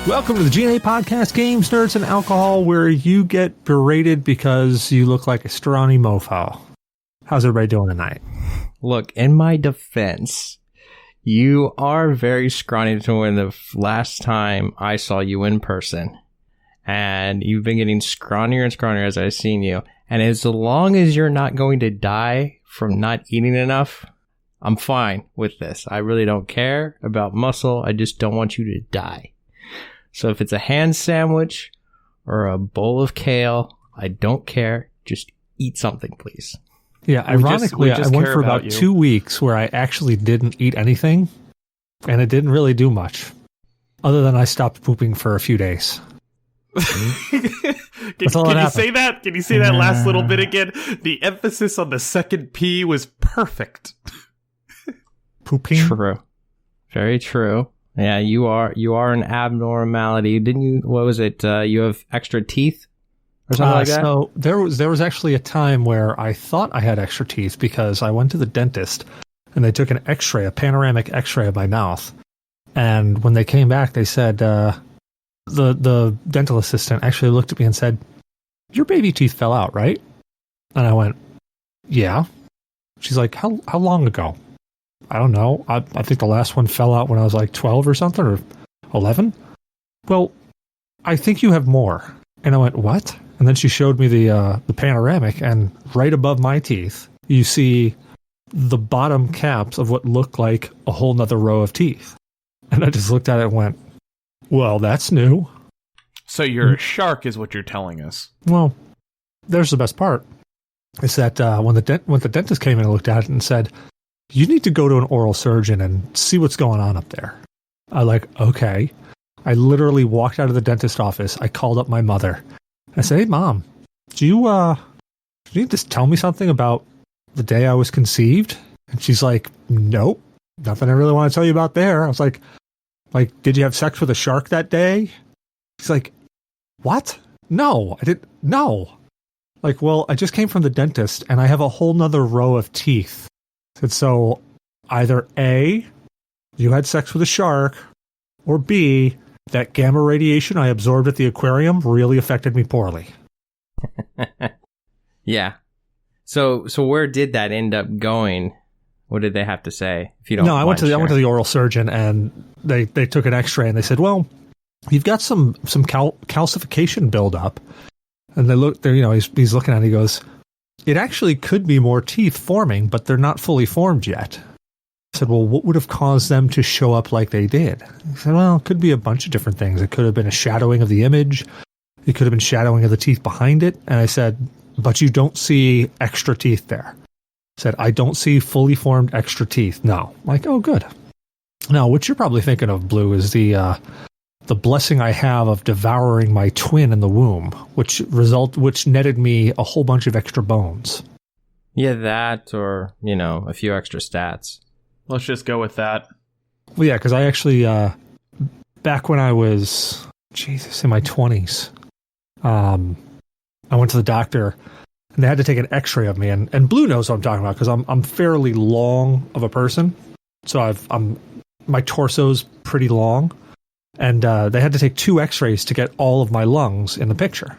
Welcome to the G.N.A podcast, Games, Nerds, and Alcohol, where you get berated because you look like a scrawny mofo. How's everybody doing tonight? Look, in my defense, you are very scrawny to when the last time I saw you in person. And you've been getting scrawnier and scrawnier as I've seen you. And as long as you're not going to die from not eating enough, I'm fine with this. I really don't care about muscle. I just don't want you to die. So if it's a ham sandwich or a bowl of kale, I don't care. Just eat something, please. Yeah, ironically, I went for about 2 weeks where I actually didn't eat anything, and it didn't really do much, other than I stopped pooping for a few days. Can you say that? Can you say that last little bit again? The emphasis on the second P was perfect. Pooping? True. Very true. Yeah, you are an abnormality. Didn't you? What was it? You have extra teeth or something like that? So there was actually a time where I thought I had extra teeth because I went to the dentist and they took an X-ray, a panoramic X-ray of my mouth. And when they came back, they said the dental assistant actually looked at me and said, "Your baby teeth fell out, right?" And I went, "Yeah." She's like, "How long ago?" I don't know. I think the last one fell out when I was like 12 or something, or 11. Well, I think you have more. And I went, "What?" And then she showed me the panoramic, and right above my teeth, you see the bottom caps of what looked like a whole nother row of teeth. And I just looked at it and went, "Well, that's new." So you're a shark is what you're telling us. Well, there's the best part. Is that when the dentist came in and looked at it and said, "You need to go to an oral surgeon and see what's going on up there." I like, okay. I literally walked out of the dentist office. I called up my mother. I said, "Hey, Mom, do you need to tell me something about the day I was conceived?" And she's like, "Nope, nothing I really want to tell you about there." I was like, "Did you have sex with a shark that day?" She's like, "What? No, I didn't. No." Like, well, I just came from the dentist and I have a whole nother row of teeth. And so either A, you had sex with a shark, or B, that gamma radiation I absorbed at the aquarium really affected me poorly. Yeah. So where did that end up going? What did they have to say? If you don't, I went to the oral surgeon, and they took an X-ray and they said, "Well, you've got some calcification buildup." And they look there, he's looking at it, he goes, "It actually could be more teeth forming, but they're not fully formed yet." I said, "Well, what would have caused them to show up like they did?" He said, "Well, it could be a bunch of different things. It could have been a shadowing of the image. It could have been shadowing of the teeth behind it." And I said, "But you don't see extra teeth there." I said, "I don't see fully formed extra teeth." No. I'm like, "Oh, good." Now, what you're probably thinking of, Blue, is the blessing I have of devouring my twin in the womb, which netted me a whole bunch of extra bones. Yeah, that, or, a few extra stats. Let's just go with that. Well, yeah, because I actually, back when I was, in my 20s, I went to the doctor, and they had to take an X-ray of me, and Blue knows what I'm talking about, because I'm fairly long of a person, so my torso's pretty long. And they had to take 2 X-rays to get all of my lungs in the picture.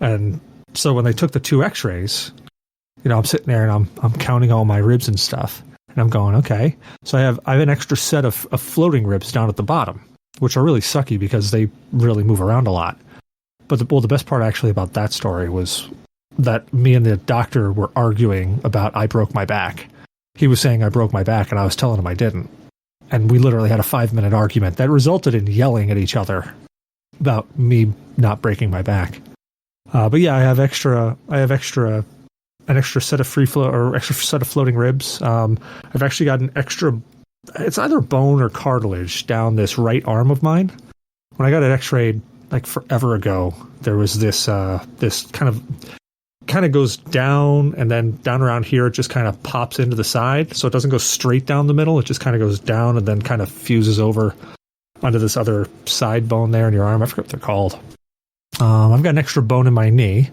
And so when they took the 2 X-rays, I'm sitting there and I'm counting all my ribs and stuff. And I'm going, okay. So I have an extra set of floating ribs down at the bottom, which are really sucky because they really move around a lot. But the best part actually about that story was that me and the doctor were arguing about I broke my back. He was saying I broke my back, and I was telling him I didn't. And we literally had a 5-minute argument that resulted in yelling at each other about me not breaking my back. But yeah, I have an extra set of extra set of floating ribs. I've actually got an extra, it's either bone or cartilage down this right arm of mine. When I got it X-rayed like forever ago, there was this kind of goes down, and then down around here it just kind of pops into the side, so it doesn't go straight down the middle. It just kind of goes down and then kind of fuses over onto this other side bone there in your arm. I forget what they're called. I've got an extra bone in my knee,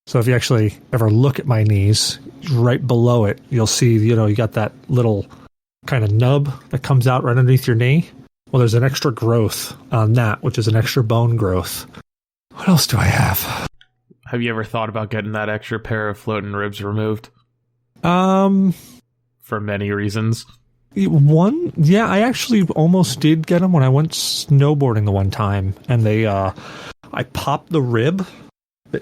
so if you actually ever look at my knees, right below it, you'll see, you got that little kind of nub that comes out right underneath your knee. Well, there's an extra growth on that, which is an extra bone growth. What else do I have? Have you ever thought about getting that extra pair of floating ribs removed? For many reasons. I actually almost did get them when I went snowboarding the one time, and I popped the rib.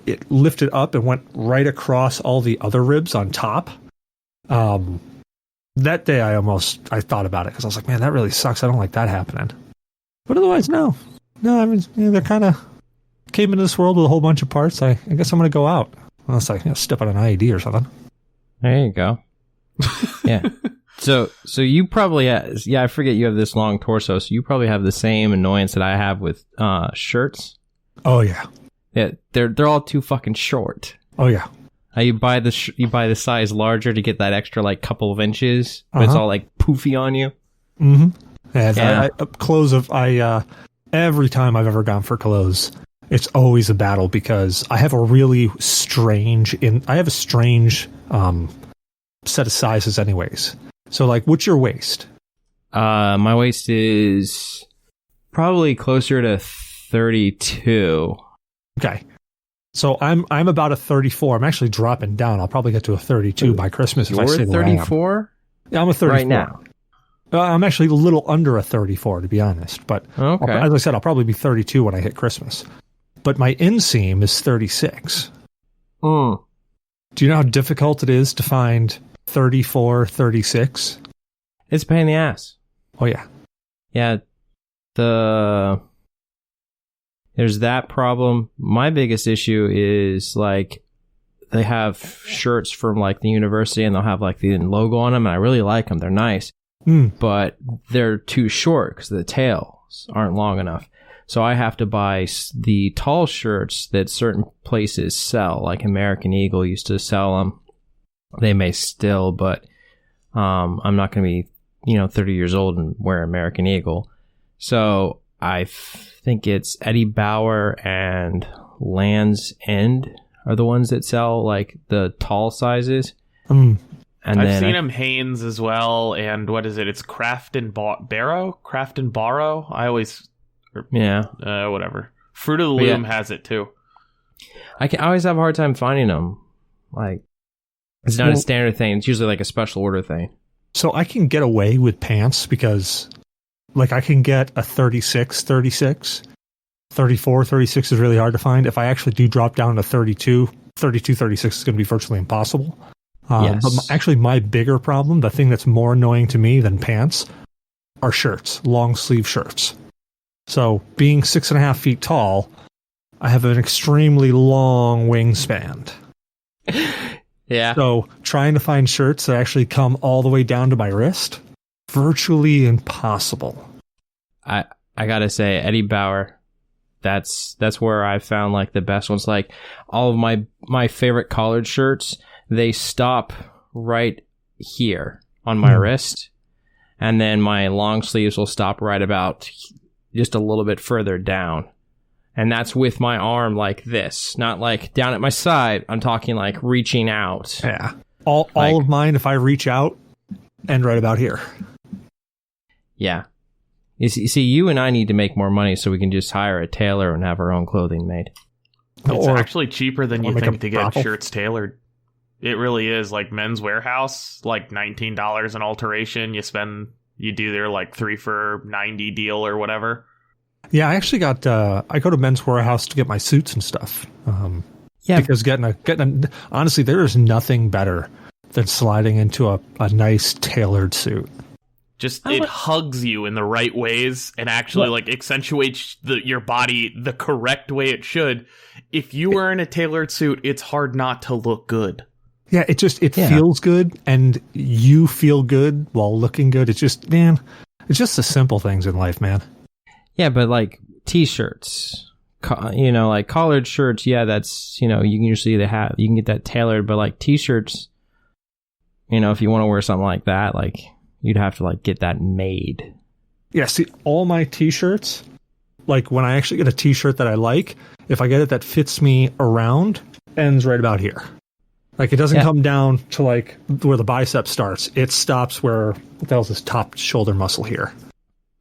It lifted up and went right across all the other ribs on top. That day I thought about it because I was like, man, that really sucks. I don't like that happening. But otherwise, no. I mean, they're kind of came into this world with a whole bunch of parts. I guess I'm going to go out. Unless I step on an IED or something. There you go. Yeah. So you probably I forget you have this long torso, so you probably have the same annoyance that I have with shirts. Oh yeah. Yeah, they're all too fucking short. Oh yeah. You buy the size larger to get that extra like couple of inches, but it's all like poofy on you. Mm-hmm. Yeah. Every time I've ever gone for clothes, it's always a battle because I have a strange set of sizes anyways. So like, what's your waist? My waist is probably closer to 32. Okay. So I'm about a 34. I'm actually dropping down. I'll probably get to a 32 by Christmas if I stay where I am. 34? Yeah, I'm a 34. Right now. I'm actually a little under a 34, to be honest. But okay. As I said, I'll probably be 32 when I hit Christmas. But my inseam is 36. Do you know how difficult it is to find 34, 36? It's a pain in the ass. Oh, yeah. Yeah. There's that problem. My biggest issue is like they have shirts from like the university and they'll have like the logo on them, and I really like them. They're nice, but they're too short because the tails aren't long enough. So I have to buy the tall shirts that certain places sell, like American Eagle used to sell them. They may still, but I'm not going to be 30 years old and wear American Eagle. So I think it's Eddie Bauer and Land's End are the ones that sell like the tall sizes. And I've seen them Hanes as well, and what is it? It's Craft and Barrow. I always whatever. Fruit of the Loom has it too. I always have a hard time finding them. Like it's not a standard thing. It's usually like a special order thing. So I can get away with pants because like I can get a 36, 36. 34, 36 is really hard to find. If I actually do drop down to 32, 36 is going to be virtually impossible. Yes. But actually my bigger problem, the thing that's more annoying to me than pants, are shirts, long sleeve shirts. So being 6.5 feet tall, I have an extremely long wingspan. Yeah. So trying to find shirts that actually come all the way down to my wrist, virtually impossible. I gotta say, Eddie Bauer, that's where I found like the best ones. Like all of my favorite collared shirts, they stop right here on my wrist, and then my long sleeves will stop right about just a little bit further down. And that's with my arm like this, not like down at my side. I'm talking like reaching out. Yeah. All of mine, if I reach out, end right about here. Yeah. You see, you and I need to make more money so we can just hire a tailor and have our own clothing made. It's actually cheaper than you think to get shirts tailored. It really is. Like Men's Warehouse, like $19 an alteration. You do their like 3 for $90 deal or whatever. Yeah, I actually got. I go to Men's Warehouse to get my suits and stuff. Because honestly, there is nothing better than sliding into a nice tailored suit. It hugs you in the right ways and actually like accentuates your body the correct way it should. If you are in a tailored suit, it's hard not to look good. Yeah, it feels good, and you feel good while looking good. It's just the simple things in life, man. Yeah, but like t-shirts, like collared shirts, that's, you can usually you can get that tailored, but like t-shirts, if you want to wear something like that, like you'd have to like get that made. Yeah, see, all my t-shirts, like when I actually get a t-shirt that I like, if I get it that fits me around, ends right about here. Like it doesn't come down to like where the bicep starts. It stops where, what the hell's this top shoulder muscle here?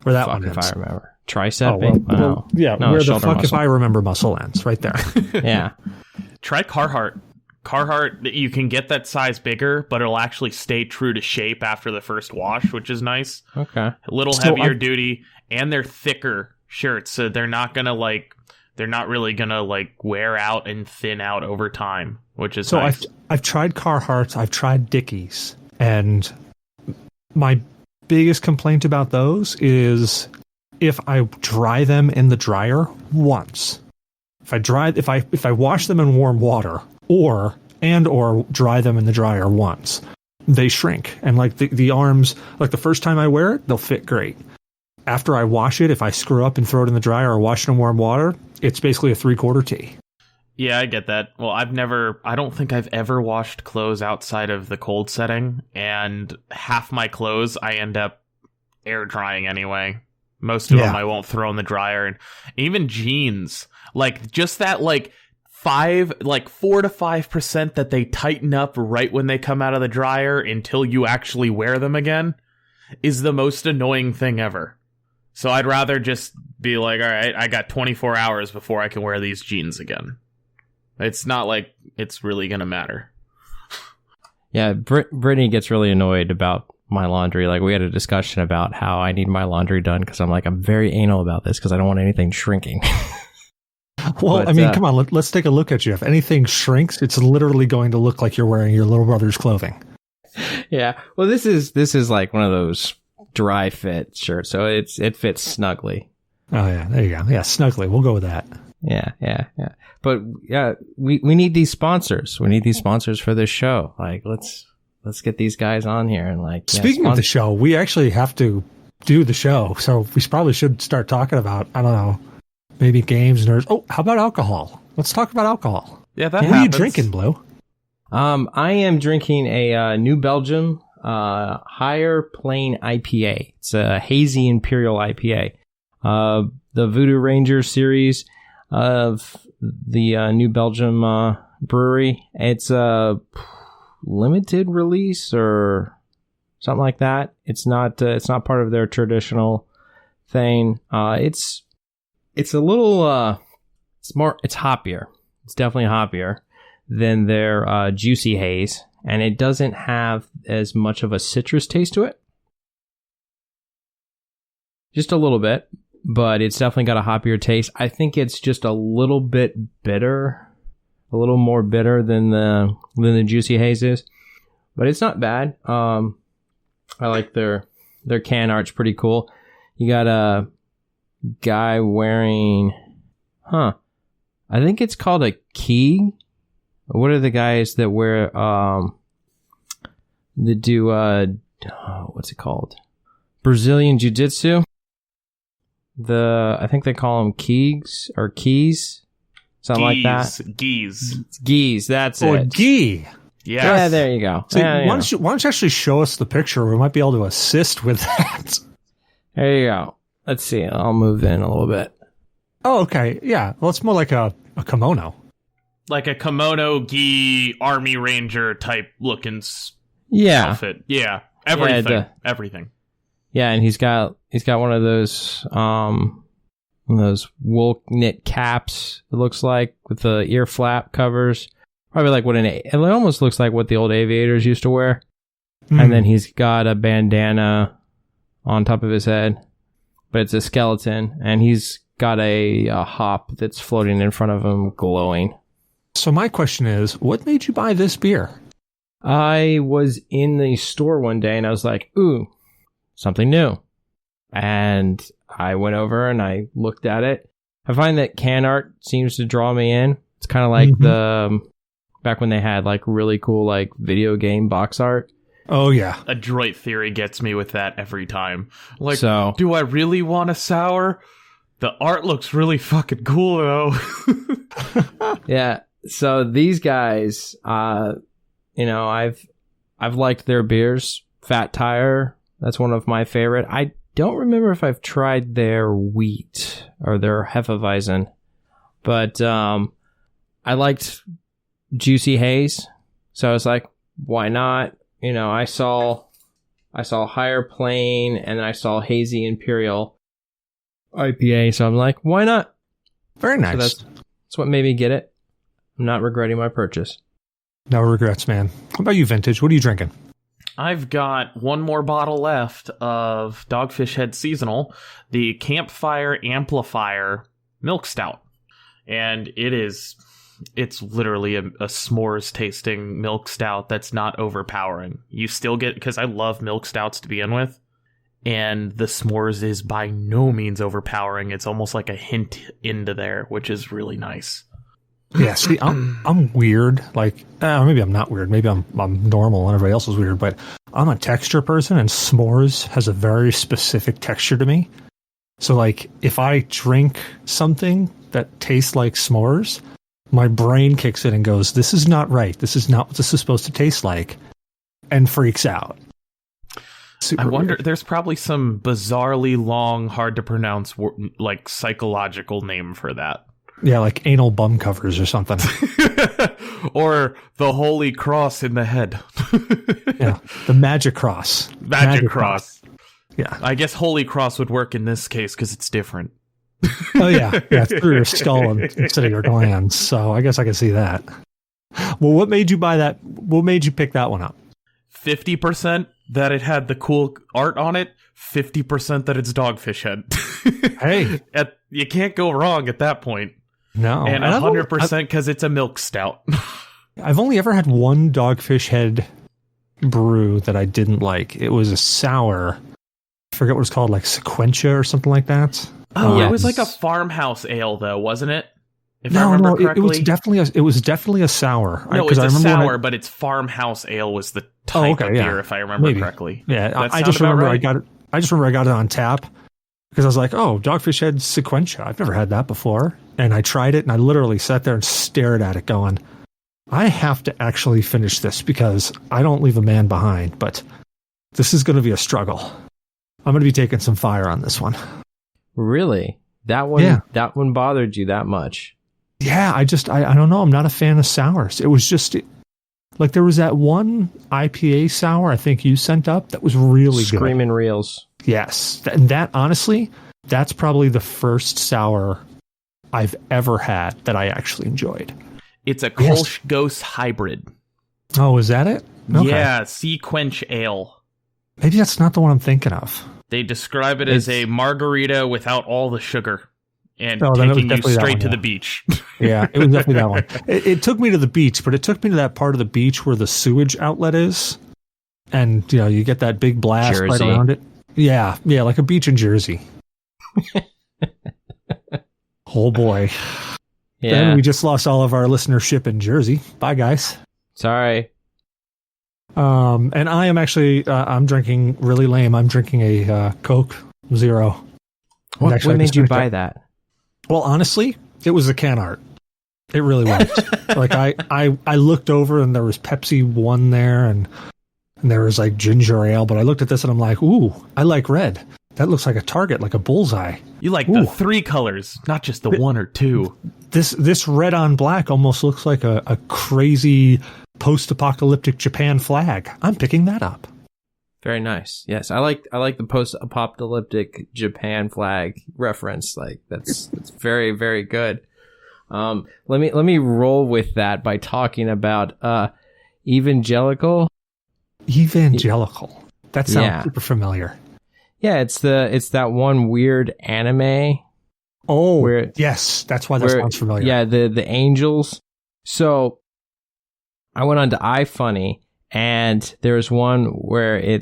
Where that one if ends. I remember. Tricepping? Well, yeah, no, where the fuck muscle. if I remember muscle ends, right there. Yeah. Try Carhartt. Carhartt, you can get that size bigger, but it'll actually stay true to shape after the first wash, which is nice. Okay. A little heavier duty, and they're thicker shirts, so they're not really gonna like wear out and thin out over time, which is nice. So I've tried Carhartt, I've tried Dickies, and my biggest complaint about those is if I dry them in the dryer once. If I wash them in warm water or dry them in the dryer once, they shrink. And like the arms, like the first time I wear it, they'll fit great. After I wash it, if I screw up and throw it in the dryer or wash it in warm water, it's basically a 3/4 tee. Yeah, I get that. Well, I don't think I've ever washed clothes outside of the cold setting, and half my clothes I end up air drying anyway. Most of them I won't throw in the dryer, and even jeans, like just that like 4 to 5% that they tighten up right when they come out of the dryer until you actually wear them again is the most annoying thing ever. So I'd rather just be like, all right, I got 24 hours before I can wear these jeans again. It's not like it's really going to matter. Yeah, Brittany gets really annoyed about my laundry. Like, we had a discussion about how I need my laundry done because I'm very anal about this because I don't want anything shrinking. Well, but, I mean, come on, let's take a look at you. If anything shrinks, it's literally going to look like you're wearing your little brother's clothing. Yeah. Well, this is like one of those dry fit shirts, so it fits snugly. Oh yeah, there you go. Yeah, snugly. We'll go with that. Yeah. But yeah, we need these sponsors. We need these sponsors for this show. Like, let's get these guys on here and like. Speaking of the show, we actually have to do the show, so we probably should start talking about, I don't know, maybe games, nerds. Oh, how about alcohol? Let's talk about alcohol. Yeah, that What are you drinking, Blue? I am drinking a New Belgium Higher Plain IPA. It's a hazy imperial IPA. The Voodoo Ranger series of the New Belgium brewery. It's a limited release or something like that. It's not part of their traditional thing. It's a little it's hoppier. It's definitely hoppier than their Juicy Haze, and it doesn't have as much of a citrus taste to it. Just a little bit, but it's definitely got a hoppier taste. I think it's just a little bit bitter, a little more bitter than the Juicy Haze is, but it's not bad. I like their can art's pretty cool. You got a guy wearing, I think it's called a key. What are the guys that wear, that do, what's it called? Brazilian Jiu-Jitsu? I think they call them keys, something like that. Geese, that's it. Or gi. Yes. Yeah, there you go. So why don't you actually show us the picture? We might be able to assist with that. There you go. Let's see. I'll move in a little bit. Oh, okay. Yeah. Well, it's more like a kimono. Like a kimono, gi, army ranger type looking outfit. Yeah. Everything. Everything. Yeah, and he's got one of those wool knit caps, it looks like, with the ear flap covers. Probably like it almost looks like what the old aviators used to wear. And then he's got a bandana on top of his head, but it's a skeleton, and he's got a hop that's floating in front of him, glowing. So my question is, what made you buy this beer? I was in the store one day, and I was like, ooh, something new. And I went over and I looked at it. I find that can art seems to draw me in. It's kind of like the back when they had like really cool like video game box art. Oh yeah. Adroit Theory gets me with that every time. Like, so, do I really want a sour? The art looks really fucking cool though. Yeah. So these guys, I've liked their beers. Fat Tire, that's one of my favorite. I don't remember if I've tried their wheat or their Hefeweizen, but I liked Juicy Haze, so I was like, why not? I saw I saw Higher Plane, and then I saw Hazy Imperial IPA. So I'm like, why not? Very nice. So that's what made me get it. I'm not regretting my purchase. No regrets, man. What about you, Vintage? What are you drinking? I've got one more bottle left of Dogfish Head Seasonal, the Campfire Amplifier Milk Stout. And it's literally a s'mores tasting milk stout that's not overpowering. You still get, because I love milk stouts to begin with, and the s'mores is by no means overpowering. It's almost like a hint into there, which is really nice. Yeah, see, I'm weird. Like, maybe I'm not weird. Maybe I'm normal and everybody else is weird. But I'm a texture person, and s'mores has a very specific texture to me. So, like, if I drink something that tastes like s'mores, my brain kicks in and goes, "This is not right. This is not what this is supposed to taste like," and freaks out. I wonder, there's probably some bizarrely long, hard to pronounce, like, psychological name for that. Yeah, like anal bum covers or something. Or the Holy Cross in the head. Yeah, the Magic Cross. Magic Cross. Yeah. I guess Holy Cross would work in this case because it's different. Oh, yeah. Yeah, through your skull instead of your glands. So I guess I can see that. Well, what made you buy that? What made you pick that one up? 50% that it had the cool art on it. 50% that it's Dogfish Head. Hey. You can't go wrong at that point. No. And 100% because it's a milk stout. I've only ever had one Dogfish Head brew that I didn't like. It was a sour. I forget what it's called, like Sequentia or something like that. Oh, It was like a farmhouse ale, though, wasn't it? If I remember correctly. It was definitely a sour. No, it's a sour, but it's farmhouse ale was the type of beer, if I remember correctly. Yeah, I just remember I got it on tap because I was like, "Oh, Dogfish Head Sequentia. I've never had that before." And I tried it, and I literally sat there and stared at it, going, "I have to actually finish this because I don't leave a man behind. But this is going to be a struggle. I'm going to be taking some fire on this one." Really? That one bothered you that much? Yeah, I don't know. I'm not a fan of sours. It was just like there was that one IPA sour I think you sent up that was really good. Screaming Reels. Yes. And that, honestly, that's probably the first sour I've ever had that I actually enjoyed. It's a Kolsch Ghost hybrid. Oh, is that it? Okay. Yeah, Sea Quench Ale. Maybe that's not the one I'm thinking of. They describe it as a margarita without all the sugar and taking you straight to the beach. Yeah, it was definitely that one. It took me to the beach, but it took me to that part of the beach where the sewage outlet is. And, you get that big blast right around it. Yeah, like a beach in Jersey. Oh, boy. Yeah. Then we just lost all of our listenership in Jersey. Bye, guys. Sorry. And I am actually, I'm drinking really lame. I'm drinking a Coke Zero. What made you buy that? Well, honestly, it was the can art. It really was. Like I looked over and there was Pepsi One there and there was like ginger ale, but I looked at this and I'm like, ooh, I like red. That looks like a target, like a bullseye. You like the 3 colors, not just the 1 or 2. This red on black almost looks like a crazy post-apocalyptic Japan flag. I'm picking that up. Very nice. Yes, I like the post-apocalyptic Japan flag reference. Like that's very, very good. Let me roll with that by talking about Evangelical. Evangelical. That sounds super familiar. Yeah, it's that one weird anime. Oh, yes, that's why that sounds familiar. Yeah, the angels. So I went on to iFunny, and there was one where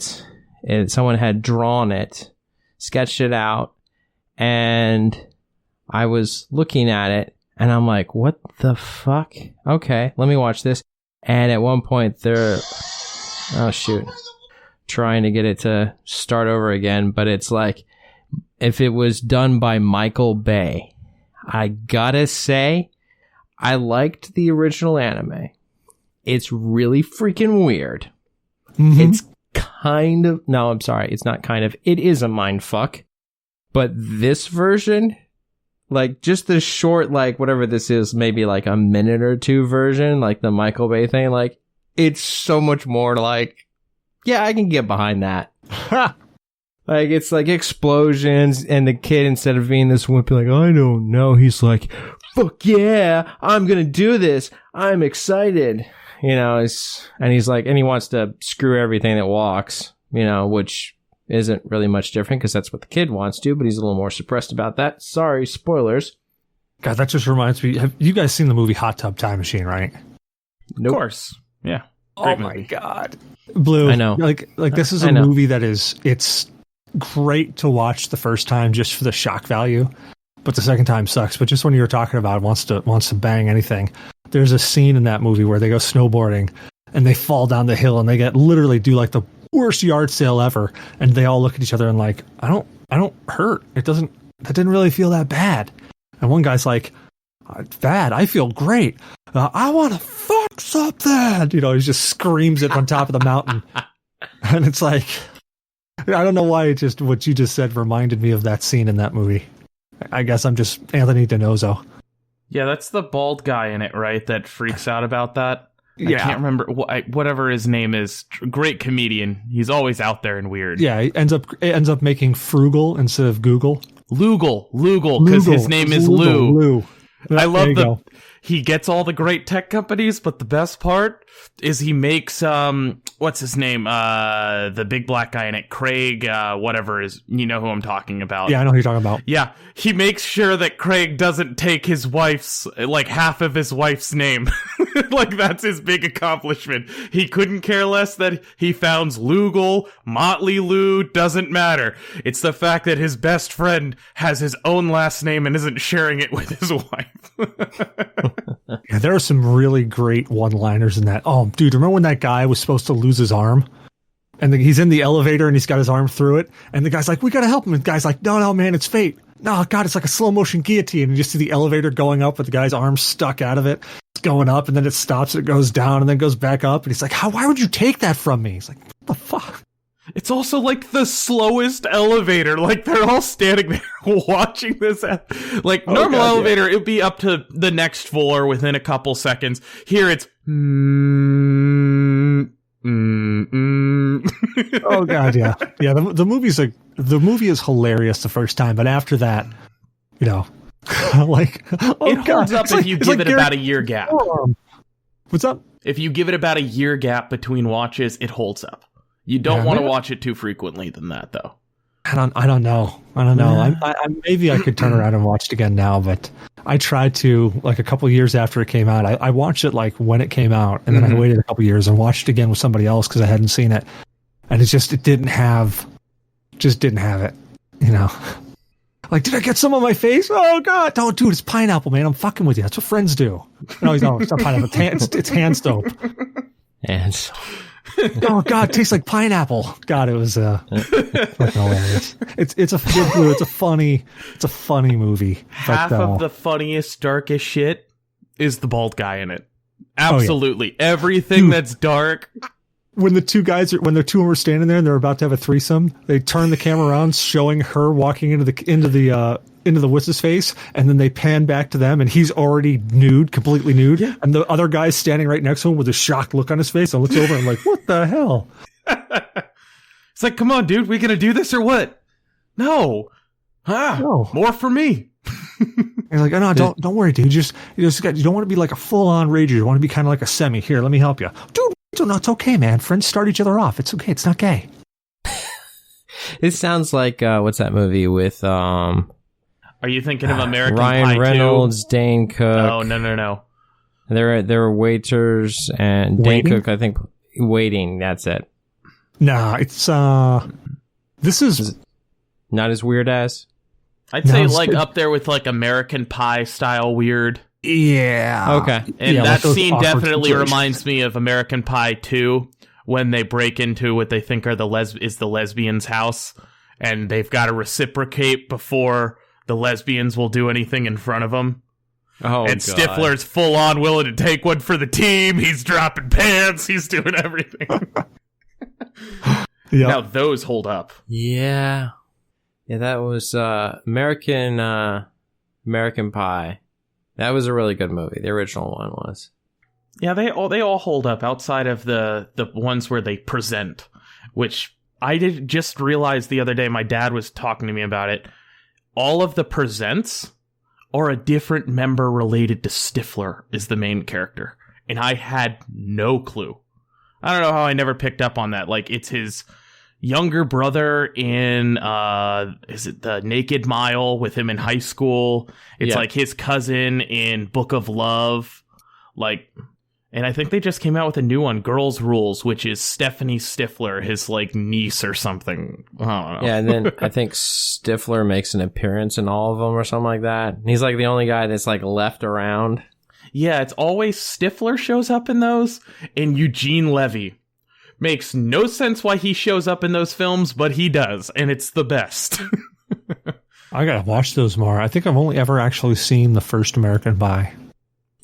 someone had drawn it, sketched it out, and I was looking at it, and I'm like, what the fuck? Okay, let me watch this. And at one point, oh shoot, trying to get it to start over again, but it's like, if it was done by Michael Bay, I gotta say, I liked the original anime. It's really freaking weird. Mm-hmm. It's kind of... No, I'm sorry. It's not kind of. It is a mindfuck. But this version, like just the short, like whatever this is, maybe like a minute or 2 version, like the Michael Bay thing, like it's so much more like, yeah, I can get behind that. Like, it's like explosions, and the kid, instead of being this wimpy, like, I don't know, he's like, fuck yeah, I'm gonna do this. I'm excited. You know, and he's like, and he wants to screw everything that walks, you know, which isn't really much different because that's what the kid wants to, but he's a little more suppressed about that. Sorry, spoilers. God, that just reminds me. Have you guys seen the movie Hot Tub Time Machine, right? Nope. Of course. Yeah. Great movie. My God. Blue. I know. Like this is a movie that it's great to watch the first time just for the shock value, but the second time sucks. But just when you were talking about wants to bang anything, there's a scene in that movie where they go snowboarding and they fall down the hill and they literally do like the worst yard sale ever, and they all look at each other and like, I don't hurt. That didn't really feel that bad. And one guy's like, bad, I feel great. I want to fuck something. You know, he just screams it on top of the mountain. And it's like, I don't know why it just, what you just said reminded me of that scene in that movie. I guess I'm just Anthony DiNozzo. Yeah, that's the bald guy in it, right? That freaks out about that. Yeah. I can't remember whatever his name is. Great comedian. He's always out there and weird. Yeah, he ends up making frugal instead of Google. Lugal, because his name is Lou. I love he gets all the great tech companies, but the best part is he makes what's his name? The big black guy in it, Craig, whatever is, you know who I'm talking about. Yeah, I know who you're talking about. Yeah, he makes sure that Craig doesn't take his wife's, like half of his wife's name. Like that's his big accomplishment. He couldn't care less that he founds Lugal, Motley Lou, doesn't matter. It's the fact that his best friend has his own last name and isn't sharing it with his wife. Yeah, there are some really great one-liners in that. Oh, dude, remember when that guy was supposed to lose his arm? And he's in the elevator and he's got his arm through it. And the guy's like, we got to help him. And the guy's like, no, man, it's fate. No, God, it's like a slow-motion guillotine. And you just see the elevator going up with the guy's arm stuck out of it. It's going up and then it stops and it goes down and then goes back up. And he's like, why would you take that from me? He's like, what the fuck? It's also like the slowest elevator. Like they're all standing there watching this. Like normal elevator, it'd be up to the next floor within a couple seconds. Here it's. Oh God, yeah. The movie is hilarious the first time, but after that, you know, like it holds up if you give it about a year gap. What's up? If you give it about a year gap between watches, it holds up. You don't want to watch it too frequently than that, though. I don't know. I maybe I could turn around and watch it again now, but I tried to, like a couple years after it came out. I watched it like when it came out, and then I waited a couple years and watched it again with somebody else because I hadn't seen it, and it didn't have it, you know. Like, did I get some on my face? Oh God, don't, dude, it's pineapple, man. I'm fucking with you. That's what friends do. No, it's not pineapple. It's hand soap. And so. Oh God, it tastes like pineapple. God, it was fucking hilarious. It's a funny movie. Half of the funniest, darkest shit is the bald guy in it. Absolutely, everything that's dark. When the two of them are standing there and they're about to have a threesome, they turn the camera around, showing her walking into the what's-his face, and then they pan back to them, and he's already nude, completely nude, and the other guy's standing right next to him with a shocked look on his face, and looks over and like, what the hell? It's like, come on, dude, we gonna do this or what? No. No. More for me. You're like, oh, no, don't worry, dude. You don't want to be like a full-on rager. You want to be kind of like a semi. Here, let me help you. Dude, no, it's okay, man. Friends start each other off. It's okay. It's not gay. It sounds like, what's that movie with, Are you thinking of American Ryan Pie 2? Reynolds, Dane Cook? Oh, no. There were waiters and Dane Cook, I think, waiting. That's it. Nah, it's this is not as weird as. I'd say like up there with like American Pie style weird. Yeah. Okay. And like that scene definitely reminds me of American Pie 2 when they break into what they think are the lesbian's house, and they've got to reciprocate before the lesbians will do anything in front of them. Oh, and God. Stifler's full on willing to take one for the team. He's dropping pants. He's doing everything. Now those hold up. Yeah, that was American Pie. That was a really good movie. The original one was. Yeah, they all hold up outside of the ones where they present, which I did just realize the other day, my dad was talking to me about it. All of the presents are a different member related to Stifler is the main character. And I had no clue. I don't know how I never picked up on that. Like, it's his younger brother in, is it The Naked Mile with him in high school? It's like his cousin in Book of Love. Like, and I think they just came out with a new one, Girls Rules, which is Stephanie Stifler, his like niece or something. I don't know. Yeah, and then I think Stifler makes an appearance in all of them or something like that. He's like the only guy that's like left around. Yeah, it's always Stifler shows up in those, and Eugene Levy. Makes no sense why he shows up in those films, but he does, and it's the best. I gotta watch those more. I think I've only ever actually seen the first American Pie.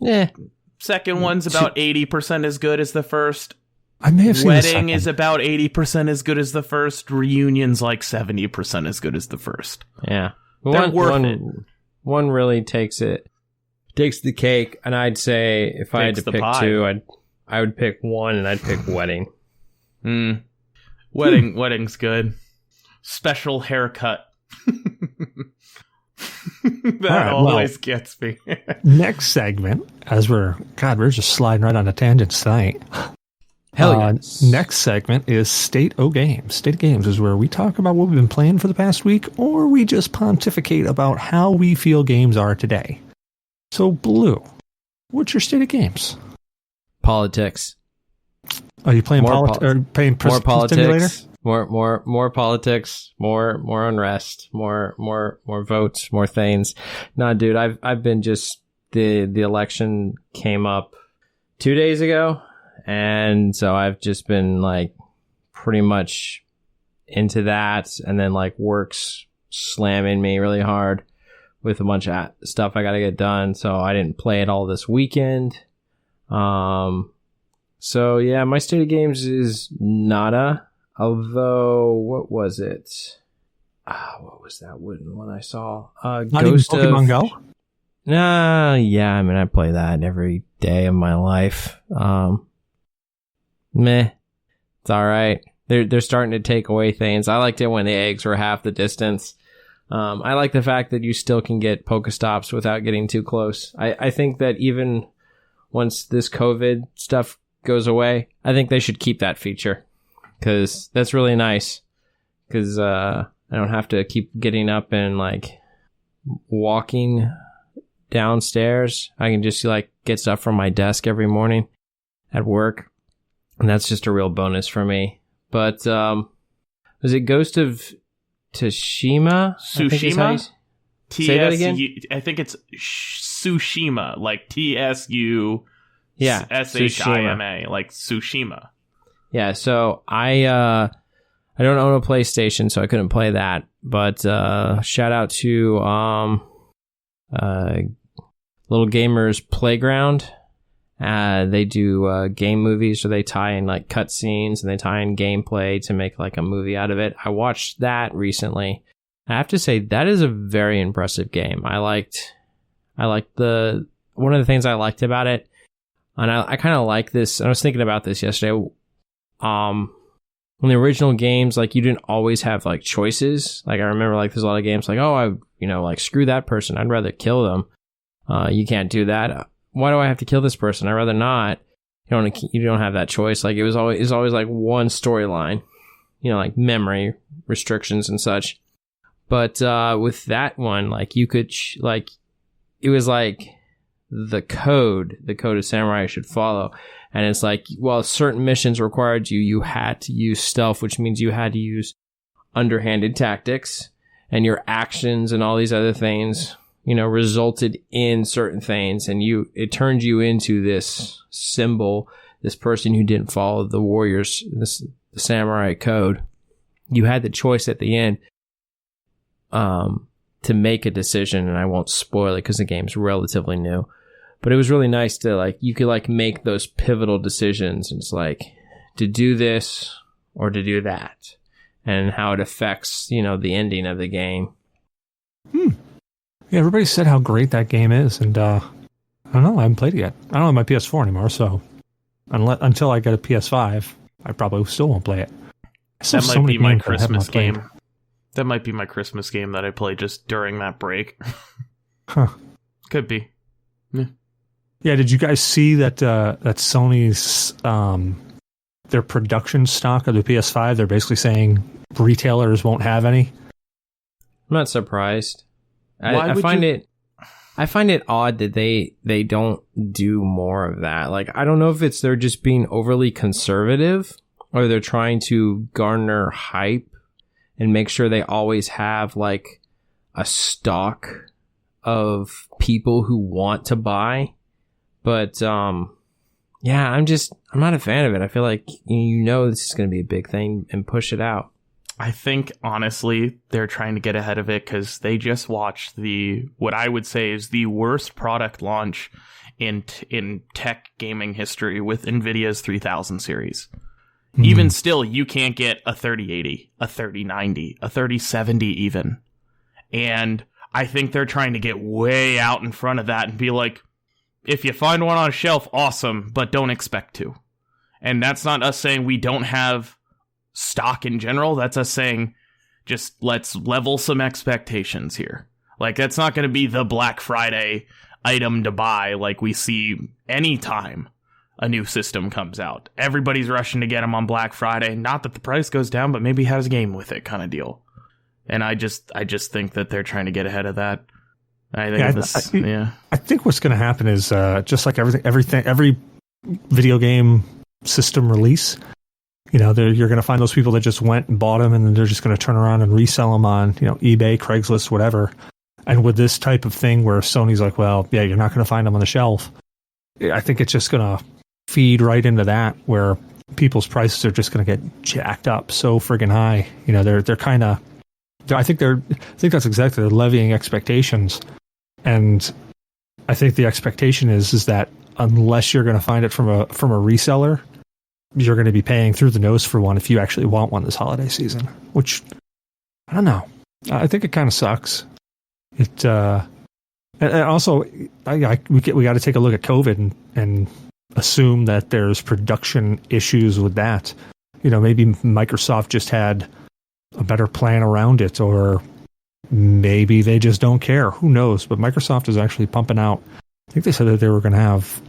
Yeah. Second one's about 80% as good as the first. I may have seen the second. Wedding is about 80% as good as the first. Reunion's like 70% as good as the first. Yeah. They're worth it. One really takes the cake, and I'd say if I had to pick two, I would pick one, and I'd pick Wedding. Wedding's good. Special haircut. That always gets me. Next segment, as we're just sliding right on the tangents tonight. Hell yes. Next segment is State of Games. State of Games is where we talk about what we've been playing for the past week, or we just pontificate about how we feel games are today. So, Blue, what's your State of Games? Politics. Are you playing more politics? More politics, more unrest, more votes, more things. No, dude, I've been just the election came up 2 days ago, and so I've just been like pretty much into that, and then like work's slamming me really hard with a bunch of stuff I got to get done, so I didn't play it all this weekend. So yeah, my State of Games is nada. Although, what was it? What was that one I saw? Ghost of Pokemon Go? Nah, yeah, I mean, I play that every day of my life. Meh. It's alright. They're starting to take away things. I liked it when the eggs were half the distance. I like the fact that you still can get Pokestops without getting too close. I think that even once this COVID stuff goes away, I think they should keep that feature. Because that's really nice. Because I don't have to keep getting up and like walking downstairs. I can just like get stuff from my desk every morning at work. And that's just a real bonus for me. But was it Ghost of Tsushima? Tsushima? Say that again? I think it's Tsushima. Like Tsushima. Like Tsushima. Yeah, so I don't own a PlayStation, so I couldn't play that. But shout out to Little Gamers Playground. They do game movies, so they tie in like cutscenes and they tie in gameplay to make like a movie out of it. I watched that recently. I have to say that is a very impressive game. I liked one of the things I liked about it, and I kind of like this. I was thinking about this yesterday. In the original games, like you didn't always have like choices. Like I remember like there's a lot of games like, like screw that person, I'd rather kill them. You can't do that. Why do I have to kill this person? I'd rather not. You don't have that choice. Like it's always like one storyline, like memory restrictions and such. But with that one, like you could it was like the code of samurai should follow. And it's like, well, certain missions required you had to use stealth, which means you had to use underhanded tactics, and your actions and all these other things, resulted in certain things, and it turned you into this symbol, this person who didn't follow the warriors, the samurai code. You had the choice at the end to make a decision, and I won't spoil it because the game's relatively new. But it was really nice to you could make those pivotal decisions. And it's like to do this or to do that, and how it affects, the ending of the game. Yeah, everybody said how great that game is. And I don't know, I haven't played it yet. I don't have my PS4 anymore. So until I get a PS5, I probably still won't play it. That might be my Christmas game. That might be my Christmas game that I play just during that break. Huh. Could be. Yeah, did you guys see that that Sony's their production stock of the PS5, they're basically saying retailers won't have any? I'm not surprised. I find it odd that they don't do more of that. Like, I don't know if it's they're just being overly conservative or they're trying to garner hype and make sure they always have like a stock of people who want to buy. But yeah, I'm not a fan of it. I feel like this is going to be a big thing and push it out. I think, honestly, they're trying to get ahead of it because they just watched what I would say is the worst product launch in tech gaming history with NVIDIA's 3000 series. Even still, you can't get a 3080, a 3090, a 3070 even. And I think they're trying to get way out in front of that and be like, if you find one on a shelf, awesome, but don't expect to. And that's not us saying we don't have stock in general. That's us saying just let's level some expectations here. Like, that's not going to be the Black Friday item to buy like we see anytime a new system comes out. Everybody's rushing to get them on Black Friday. Not that the price goes down, but maybe has a game with it kind of deal. And I just think that they're trying to get ahead of that. I think what's going to happen is just like every video game system release, you're going to find those people that just went and bought them, and then they're just going to turn around and resell them on eBay, Craigslist, whatever. And with this type of thing where Sony's like, well, yeah, you're not going to find them on the shelf, I think it's just going to feed right into that, where people's prices are just going to get jacked up so friggin' high. They're kind of, I think that's exactly, they're levying expectations. And I think the expectation is that unless you're going to find it from a reseller, you're going to be paying through the nose for one if you actually want one this holiday season, which I don't know. I think it kind of sucks. It, and also we got to take a look at COVID and assume that there's production issues with that. Maybe Microsoft just had a better plan around it, or maybe they just don't care. Who knows? But Microsoft is actually pumping out. I think they said that they were going to have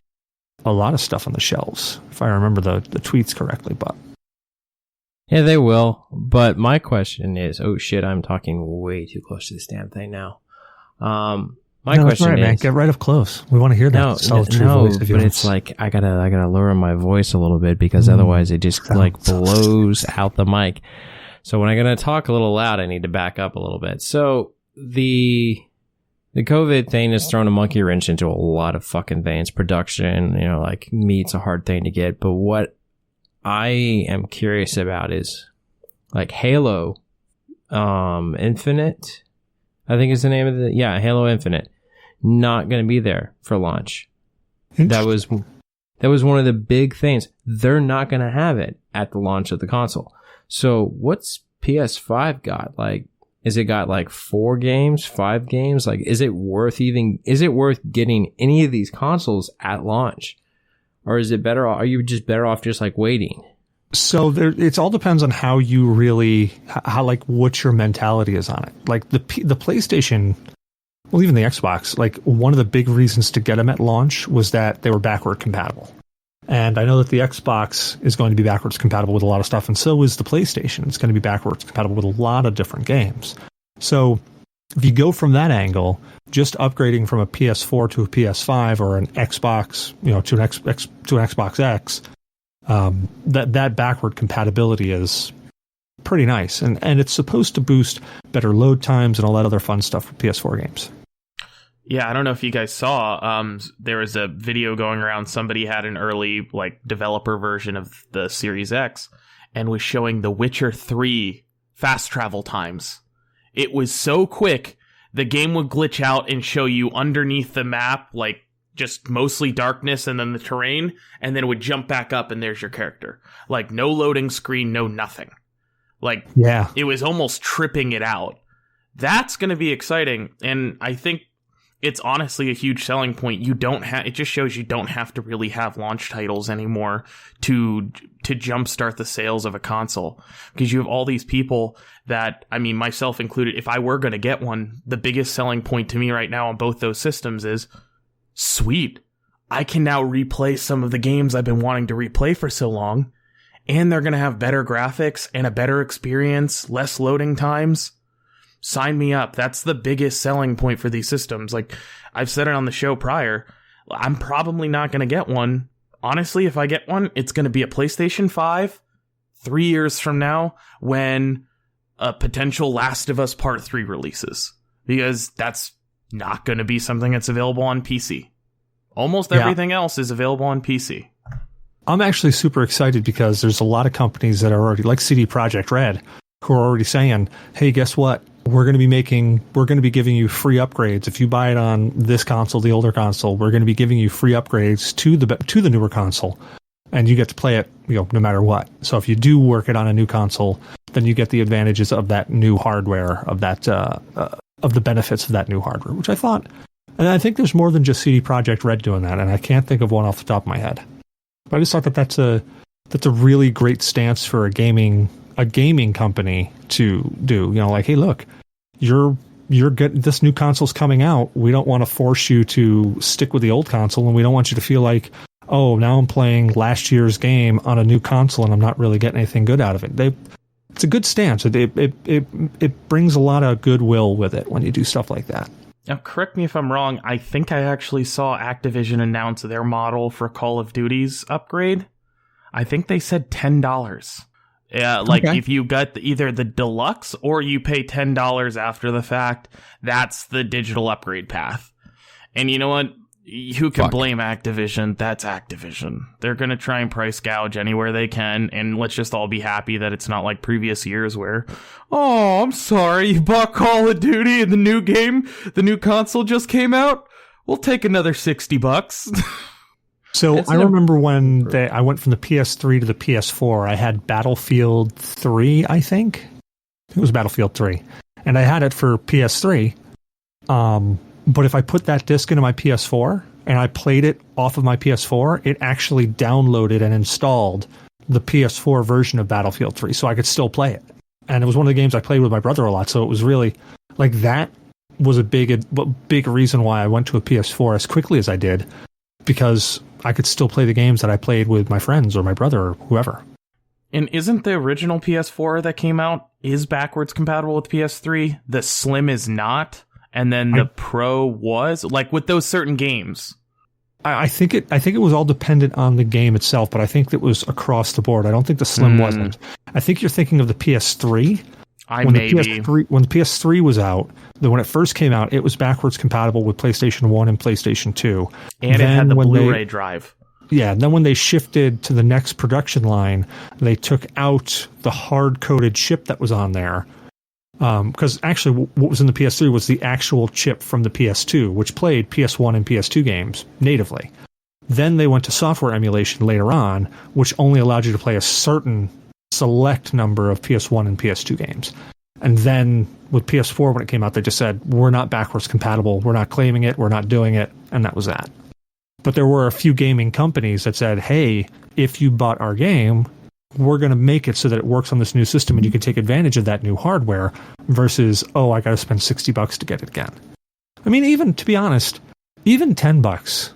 a lot of stuff on the shelves, if I remember the tweets correctly. But yeah, they will. But my question is, oh shit, I'm talking way too close to this damn thing now. My question is, man, get right up close. We want to hear that. No, but it's like I gotta lower my voice a little bit because otherwise it just blows out the mic. So when I'm gonna talk a little loud, I need to back up a little bit. So the COVID thing has thrown a monkey wrench into a lot of fucking things. Production, like meat's a hard thing to get. But what I am curious about is like Halo Infinite, I think is the name of Halo Infinite. Not going to be there for launch. That was one of the big things. They're not going to have it at the launch of the console. So what's PS5 got? Like, is it got like 4 games, 5 games? Like, is it worth getting any of these consoles at launch? Or is it better off? Are you just better off just like waiting? So it all depends on how you really, what your mentality is on it. Like the PlayStation, well, even the Xbox, like one of the big reasons to get them at launch was that they were backward compatible. And I know that the Xbox is going to be backwards compatible with a lot of stuff, and so is the PlayStation. It's going to be backwards compatible with a lot of different games. So if you go from that angle, just upgrading from a PS4 to a PS5 or an Xbox, to an Xbox X, that backward compatibility is pretty nice, and it's supposed to boost better load times and all that other fun stuff for PS4 games. Yeah, I don't know if you guys saw, there was a video going around. Somebody had an early developer version of the Series X and was showing The Witcher 3 fast travel times. It was so quick, the game would glitch out and show you underneath the map, just mostly darkness and then the terrain, and then it would jump back up and there's your character. No loading screen, no nothing. It was almost tripping it out. That's going to be exciting, and I think it's honestly a huge selling point. It just shows you don't have to really have launch titles anymore to jumpstart the sales of a console, because you have all these people that, I mean, myself included, if I were going to get one, the biggest selling point to me right now on both those systems is, sweet, I can now replay some of the games I've been wanting to replay for so long, and they're going to have better graphics and a better experience, less loading times. Sign me up. That's the biggest selling point for these systems. Like, I've said it on the show prior, I'm probably not going to get one. Honestly, if I get one, it's going to be a PlayStation 5 3 years from now when a potential Last of Us Part 3 releases, because that's not going to be something that's available on PC. Almost everything else is available on PC. I'm actually super excited because there's a lot of companies that are already, like CD Projekt Red, who are already saying, hey, guess what? We're going to be giving you free upgrades. If you buy it on this console, the older console, we're going to be giving you free upgrades to the newer console, and you get to play it, no matter what. So if you do work it on a new console, then you get the advantages of that new hardware, of that of the benefits of that new hardware, which I thought, and I think there's more than just CD Projekt Red doing that, and I can't think of one off the top of my head. But I just thought that's a really great stance for a gaming company to do. Like, hey, look, you're good. This new console's coming out. We don't want to force you to stick with the old console, and we don't want you to feel like, oh, now I'm playing last year's game on a new console and I'm not really getting anything good out of it. It's a good stance. It brings a lot of goodwill with it when you do stuff like that. Now, correct me if I'm wrong. I think I actually saw Activision announce their model for Call of Duty's upgrade. I think they said $10. Yeah, like if you got either the deluxe or you pay $10 after the fact, that's the digital upgrade path. And you know what? Who can blame Activision? That's Activision. They're going to try and price gouge anywhere they can, and let's just all be happy that it's not like previous years where, oh, I'm sorry, you bought Call of Duty and the new console just came out? We'll take another $60. So I remember when I went from the PS3 to the PS4, I had Battlefield 3, I think. It was Battlefield 3. And I had it for PS3. But if I put that disc into my PS4 and I played it off of my PS4, it actually downloaded and installed the PS4 version of Battlefield 3, so I could still play it. And it was one of the games I played with my brother a lot, so it was really, like, that was a big reason why I went to a PS4 as quickly as I did, because I could still play the games that I played with my friends or my brother or whoever. And isn't the original PS4 that came out is backwards compatible with PS3? The Slim is not? And then the Pro was, like, with those certain games. I think it was all dependent on the game itself, but I think it was across the board. I don't think the Slim wasn't. I think you're thinking of the PS3. When the PS3 was out, when it first came out, it was backwards compatible with PlayStation 1 and PlayStation 2. And it had the Blu-ray drive. Yeah, and then when they shifted to the next production line, they took out the hard-coded chip that was on there. Because actually what was in the PS3 was the actual chip from the PS2, which played PS1 and PS2 games natively. Then they went to software emulation later on, which only allowed you to play a certain select number of PS1 and PS2 games. And then with PS4, when it came out, they just said, we're not backwards compatible, we're not claiming it, we're not doing it, and that was that. But there were a few gaming companies that said, hey, if you bought our game, we're going to make it so that it works on this new system and you can take advantage of that new hardware versus, oh, I got to spend $60 to get it again. I mean, even, to be honest, even $10,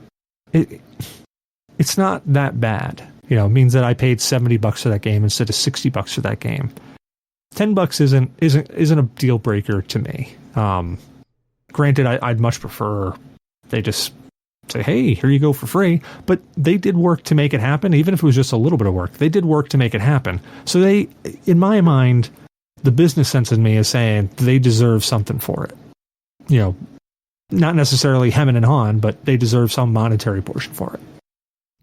it's not that bad. It means that I paid $70 for that game instead of $60 for that game. $10 isn't a deal breaker to me. Granted, I'd much prefer they just say, hey, here you go for free. But they did work to make it happen, even if it was just a little bit of work. They did work to make it happen. So they, in my mind, the business sense in me is saying they deserve something for it. Not necessarily hemming and hawing, but they deserve some monetary portion for it.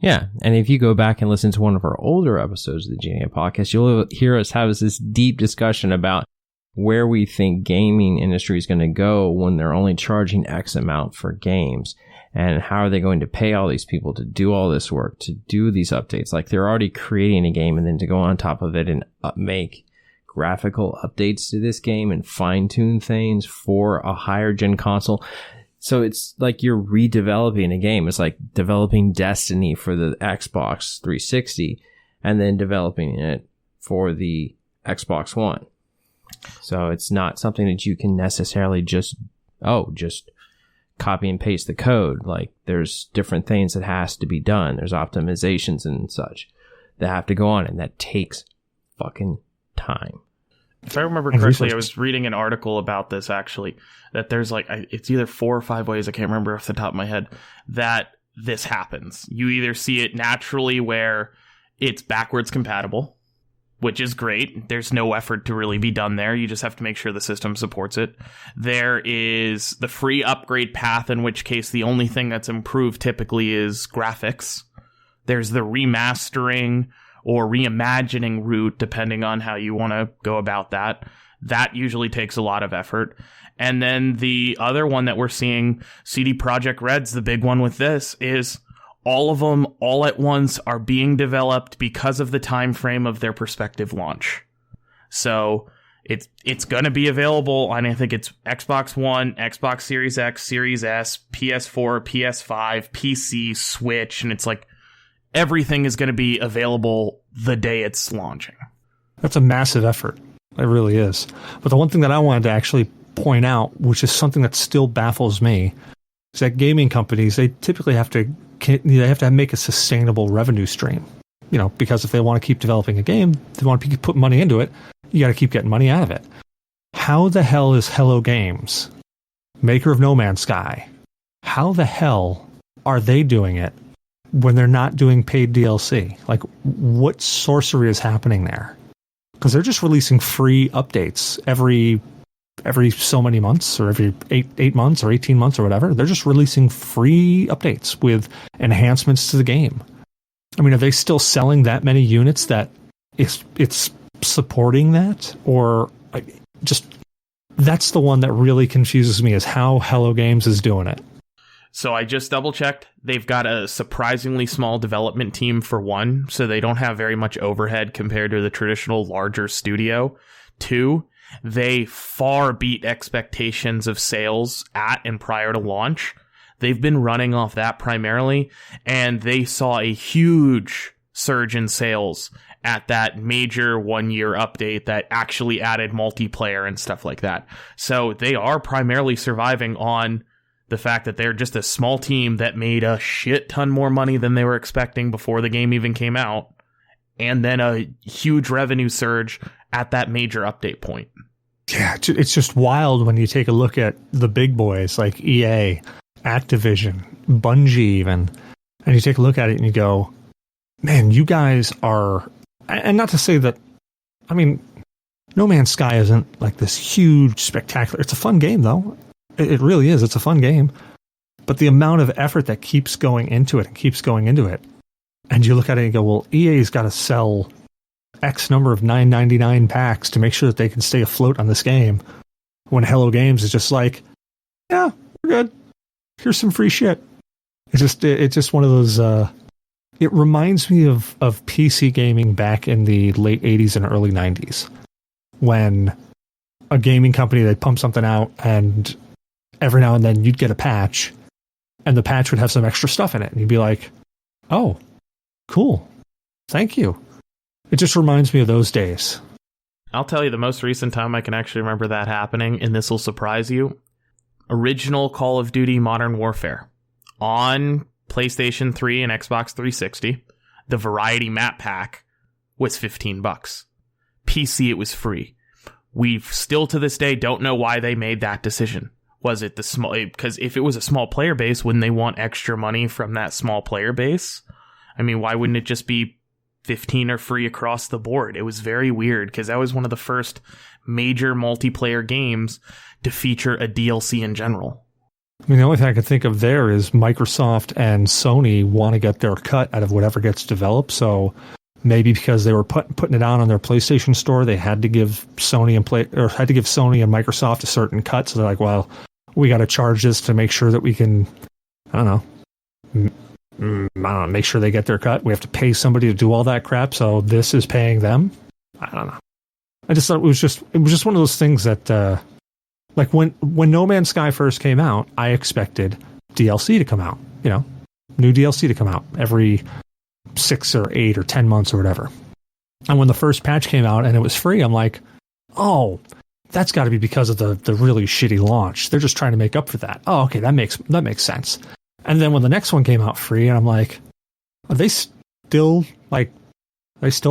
Yeah, and if you go back and listen to one of our older episodes of the G.N.A podcast, you'll hear us have this deep discussion about where we think gaming industry is going to go when they're only charging X amount for games. And how are they going to pay all these people to do all this work, to do these updates? Like, they're already creating a game, and then to go on top of it and make graphical updates to this game and fine-tune things for a higher gen console. So it's like you're redeveloping a game. It's like developing Destiny for the Xbox 360 and then developing it for the Xbox One. So it's not something that you can necessarily just copy and paste the code. Like there's different things that has to be done. There's optimizations and such that have to go on, and that takes fucking time. If I remember correctly, I was reading an article about this actually, that there's like, it's either 4 or 5 ways, I can't remember off the top of my head, that this happens. You either see it naturally where it's backwards compatible, which is great. There's no effort to really be done there. You just have to make sure the system supports it. There is the free upgrade path, in which case the only thing that's improved typically is graphics. There's the remastering or reimagining route, depending on how you want to go about that. That usually takes a lot of effort. And then the other one that we're seeing, CD Projekt Red's the big one with this, is all of them all at once are being developed because of the time frame of their prospective launch. So it's going to be available on, I think it's Xbox One, Xbox Series X, Series S, PS4, PS5, PC, Switch, and it's like everything is going to be available the day it's launching. That's a massive effort. It really is. But the one thing that I wanted to actually point out, which is something that still baffles me, is that gaming companies, they typically have to make a sustainable revenue stream. You know, because if they want to keep developing a game, they want to put money into it, you got to keep getting money out of it. How the hell is Hello Games, maker of No Man's Sky, how the hell are they doing it when they're not doing paid DLC? Like, what sorcery is happening there? Because they're just releasing free updates every so many months, or every 8 months or 18 months or whatever. They're just releasing free updates with enhancements to the game. I mean, are they still selling that many units that it's supporting that? Or just, that's the one that really confuses me, is how Hello Games is doing it. So I just double checked. They've got a surprisingly small development team for one, so they don't have very much overhead compared to the traditional larger studio. 2, they far beat expectations of sales at and prior to launch. They've been running off that primarily, and they saw a huge surge in sales at that major 1-year update that actually added multiplayer and stuff like that. So they are primarily surviving on the fact that they're just a small team that made a shit ton more money than they were expecting before the game even came out, and then a huge revenue surge at that major update point. Yeah, it's just wild when you take a look at the big boys like EA, Activision, Bungie even, and you take a look at it and you go, man, you guys are... And not to say that... I mean, No Man's Sky isn't like this huge, spectacular... It's a fun game, though. It really is. It's a fun game. But the amount of effort that keeps going into it and keeps going into it, and you look at it and go, well, EA's got to sell X number of $9.99 packs to make sure that they can stay afloat on this game, when Hello Games is just like, yeah, we're good. Here's some free shit. It's just one of those... it reminds me of PC gaming back in the late 80s and early 90s, when a gaming company, they'd pump something out, and every now and then you'd get a patch, and the patch would have some extra stuff in it, and you'd be like, oh, cool. Thank you. It just reminds me of those days. I'll tell you the most recent time I can actually remember that happening, and this will surprise you. Original Call of Duty Modern Warfare on PlayStation 3 and Xbox 360. The Variety Map Pack was $15. PC, it was free. We still to this day don't know why they made that decision. Was it the small... Because if it was a small player base, wouldn't they want extra money from that small player base? I mean, why wouldn't it just be 15 or free across the board? It was very weird, because that was one of the first major multiplayer games to feature a DLC in general. I mean, the only thing I could think of there is Microsoft and Sony want to get their cut out of whatever gets developed, so maybe because they were putting it on their PlayStation store, they had to give Sony and Microsoft a certain cut. So they're like, well, we got to charge this to make sure that we can, I don't know, make sure they get their cut. We have to pay somebody to do all that crap, so this is paying them. I don't know. I just thought it was just one of those things that Like when No Man's Sky first came out, I expected DLC to come out, new DLC to come out every 6 or 8 or 10 months or whatever. And when the first patch came out and it was free, I'm like, oh, that's got to be because of the really shitty launch. They're just trying to make up for that. Oh, okay, that makes sense. And then when the next one came out free, and I'm like, are they still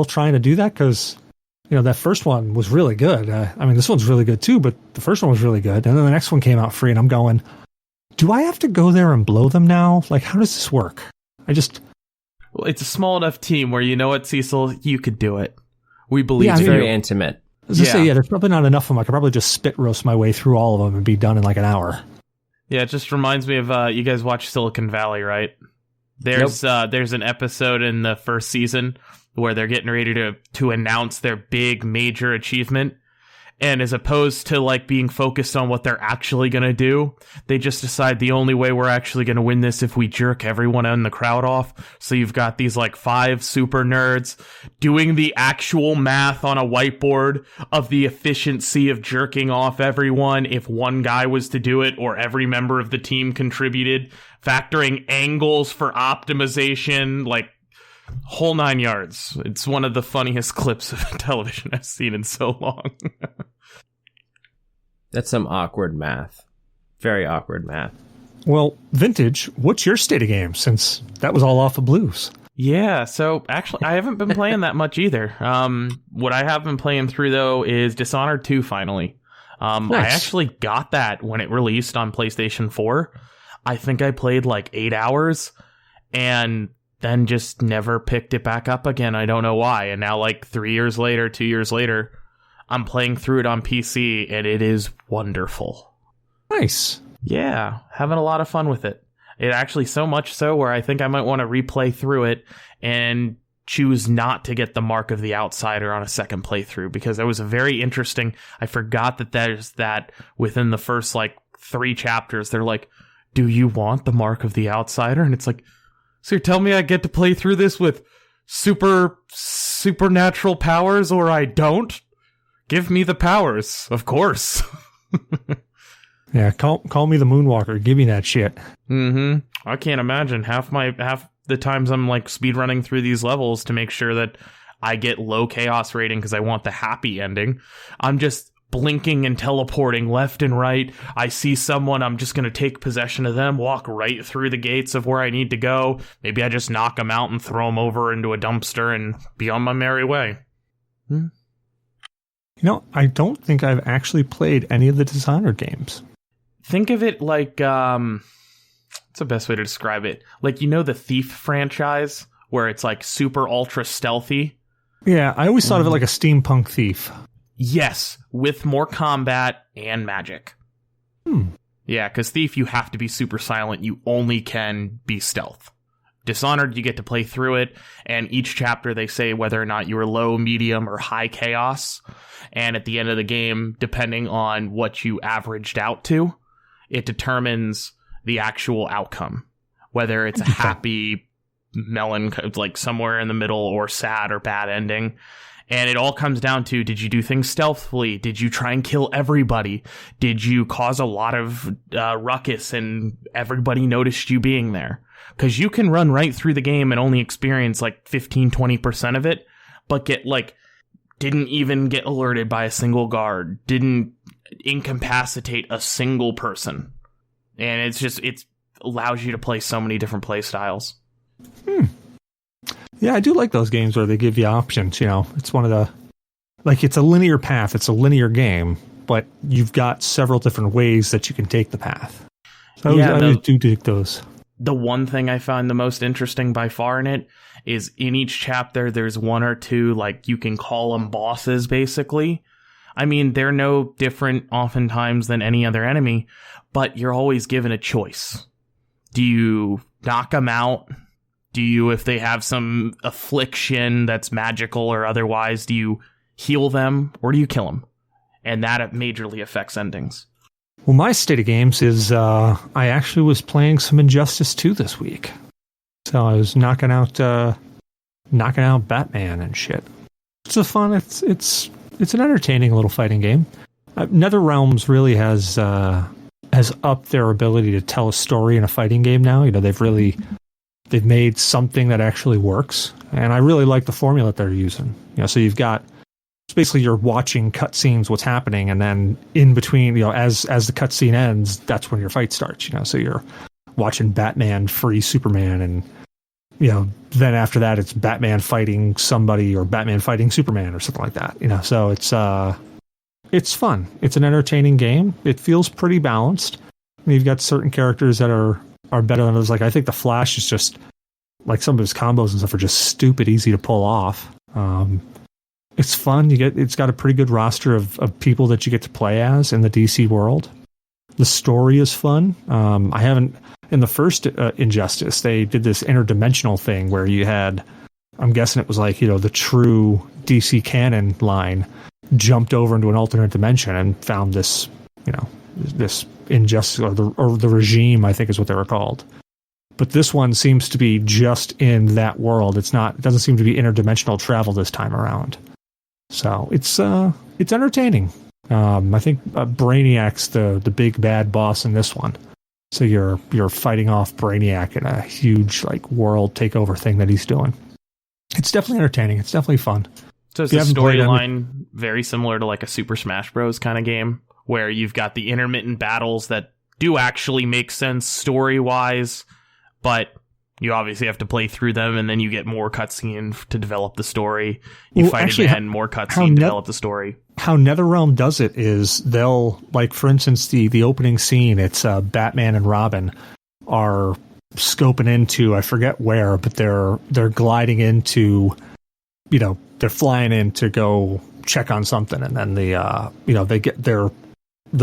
trying to do that? Because that first one was really good. This one's really good too, but the first one was really good. And then the next one came out free, and I'm going, do I have to go there and blow them now? Like, how does this work? Well, it's a small enough team where, you know what, Cecil, you could do it. We believe it's in very you. intimate. I was going to say, there's probably not enough of them. I could probably just spit roast my way through all of them and be done in like an hour. Yeah, it just reminds me of, you guys watch Silicon Valley, right? There's an episode in the first season where they're getting ready to announce their big major achievement. And as opposed to like being focused on what they're actually going to do, they just decide the only way we're actually going to win this if we jerk everyone in the crowd off. So you've got these like 5 super nerds doing the actual math on a whiteboard of the efficiency of jerking off everyone if one guy was to do it or every member of the team contributed, factoring angles for optimization, like whole 9 yards. It's one of the funniest clips of television I've seen in so long. That's some awkward math. Very awkward math. Well, Vintage, what's your state of game, since that was all off of Blues? Yeah, so actually I haven't been playing that much either. What I have been playing through, though, is Dishonored 2 finally. Nice. I actually got that when it released on PlayStation 4. I think I played like 8 hours and then just never picked it back up again. I don't know why. And now, like 2 years later, I'm playing through it on PC, and it is wonderful. Nice. Yeah, having a lot of fun with it. It actually so much so where I think I might want to replay through it and choose not to get the Mark of the Outsider on a second playthrough, because that was a very interesting... I forgot that there's that within the first, 3 chapters. They're like, do you want the Mark of the Outsider? And it's like, so you're telling me I get to play through this with supernatural powers, or I don't? Give me the powers, of course. Yeah, call me the Moonwalker. Give me that shit. Mm-hmm. I can't imagine half the times I'm speedrunning through these levels to make sure that I get low chaos rating because I want the happy ending. I'm just blinking and teleporting left and right. I see someone, I'm just going to take possession of them, walk right through the gates of where I need to go. Maybe I just knock them out and throw them over into a dumpster and be on my merry way. I don't think I've actually played any of the Dishonored games. Think of it like, what's the best way to describe it? Like, the Thief franchise, where it's super ultra stealthy? Yeah, I always thought of it like a steampunk Thief. Yes, with more combat and magic. Yeah, because Thief, you have to be super silent. You only can be stealth. Dishonored, you get to play through it, and each chapter they say whether or not you are low, medium, or high chaos. And at the end of the game, depending on what you averaged out to, it determines the actual outcome. Whether it's a happy, somewhere in the middle, or sad or bad ending. And it all comes down to, did you do things stealthily? Did you try and kill everybody? Did you cause a lot of ruckus and everybody noticed you being there? Because you can run right through the game and only experience 15-20% of it, but didn't even get alerted by a single guard, didn't incapacitate a single person. And it allows you to play so many different play styles. Yeah, I do like those games where they give you options. It's one of the, it's a linear path. It's a linear game, but you've got several different ways that you can take the path. So I do dig those. The one thing I find the most interesting by far in it is in each chapter, there's one or two, you can call them bosses, basically. I mean, they're no different oftentimes than any other enemy, but you're always given a choice. Do you knock them out? Do you, if they have some affliction that's magical or otherwise, do you heal them or do you kill them? And that majorly affects endings. Well, my state of games is I actually was playing some Injustice 2 this week. So I was knocking out Batman and shit. It's a fun, it's an entertaining little fighting game. NetherRealms really has upped their ability to tell a story in a fighting game now. You know, they've made something that actually works, and I really like the formula that they're using. You know, so you've got basically you're watching cutscenes, what's happening, and then in between, you know, as the cutscene ends, that's when your fight starts. You know, so you're watching Batman free Superman, and you know, then after that, it's Batman fighting somebody or Batman fighting Superman or something like that. You know, so it's fun. It's an entertaining game. It feels pretty balanced. I mean, you've got certain characters that are better than others. Like, I think the Flash is just, like, some of his combos and stuff are just stupid easy to pull off. It's fun. It's got a pretty good roster of people that you get to play as in the DC world. The story is fun. I haven't, in the first Injustice, they did this interdimensional thing where you had, I'm guessing it was like, you know, the true DC canon line jumped over into an alternate dimension and found this, you know, this Injustice or the regime, I think is what they were called. But this one seems to be just in that world. It doesn't seem to be interdimensional travel this time around. So it's entertaining. I think Brainiac's the big bad boss in this one. So you're fighting off Brainiac in a huge like world takeover thing that he's doing. It's definitely entertaining. It's definitely fun. So it's a storyline very similar to like a Super Smash Bros. Kind of game where you've got the intermittent battles that do actually make sense story-wise, but you obviously have to play through them, and then you get more cutscene to develop the story. You fight actually, again, more cutscene to develop the story. How NetherRealm does it is they'll, like, for instance, the opening scene, it's Batman and Robin are scoping into, I forget where, but they're gliding into, you know, they're flying in to go check on something, and then they get the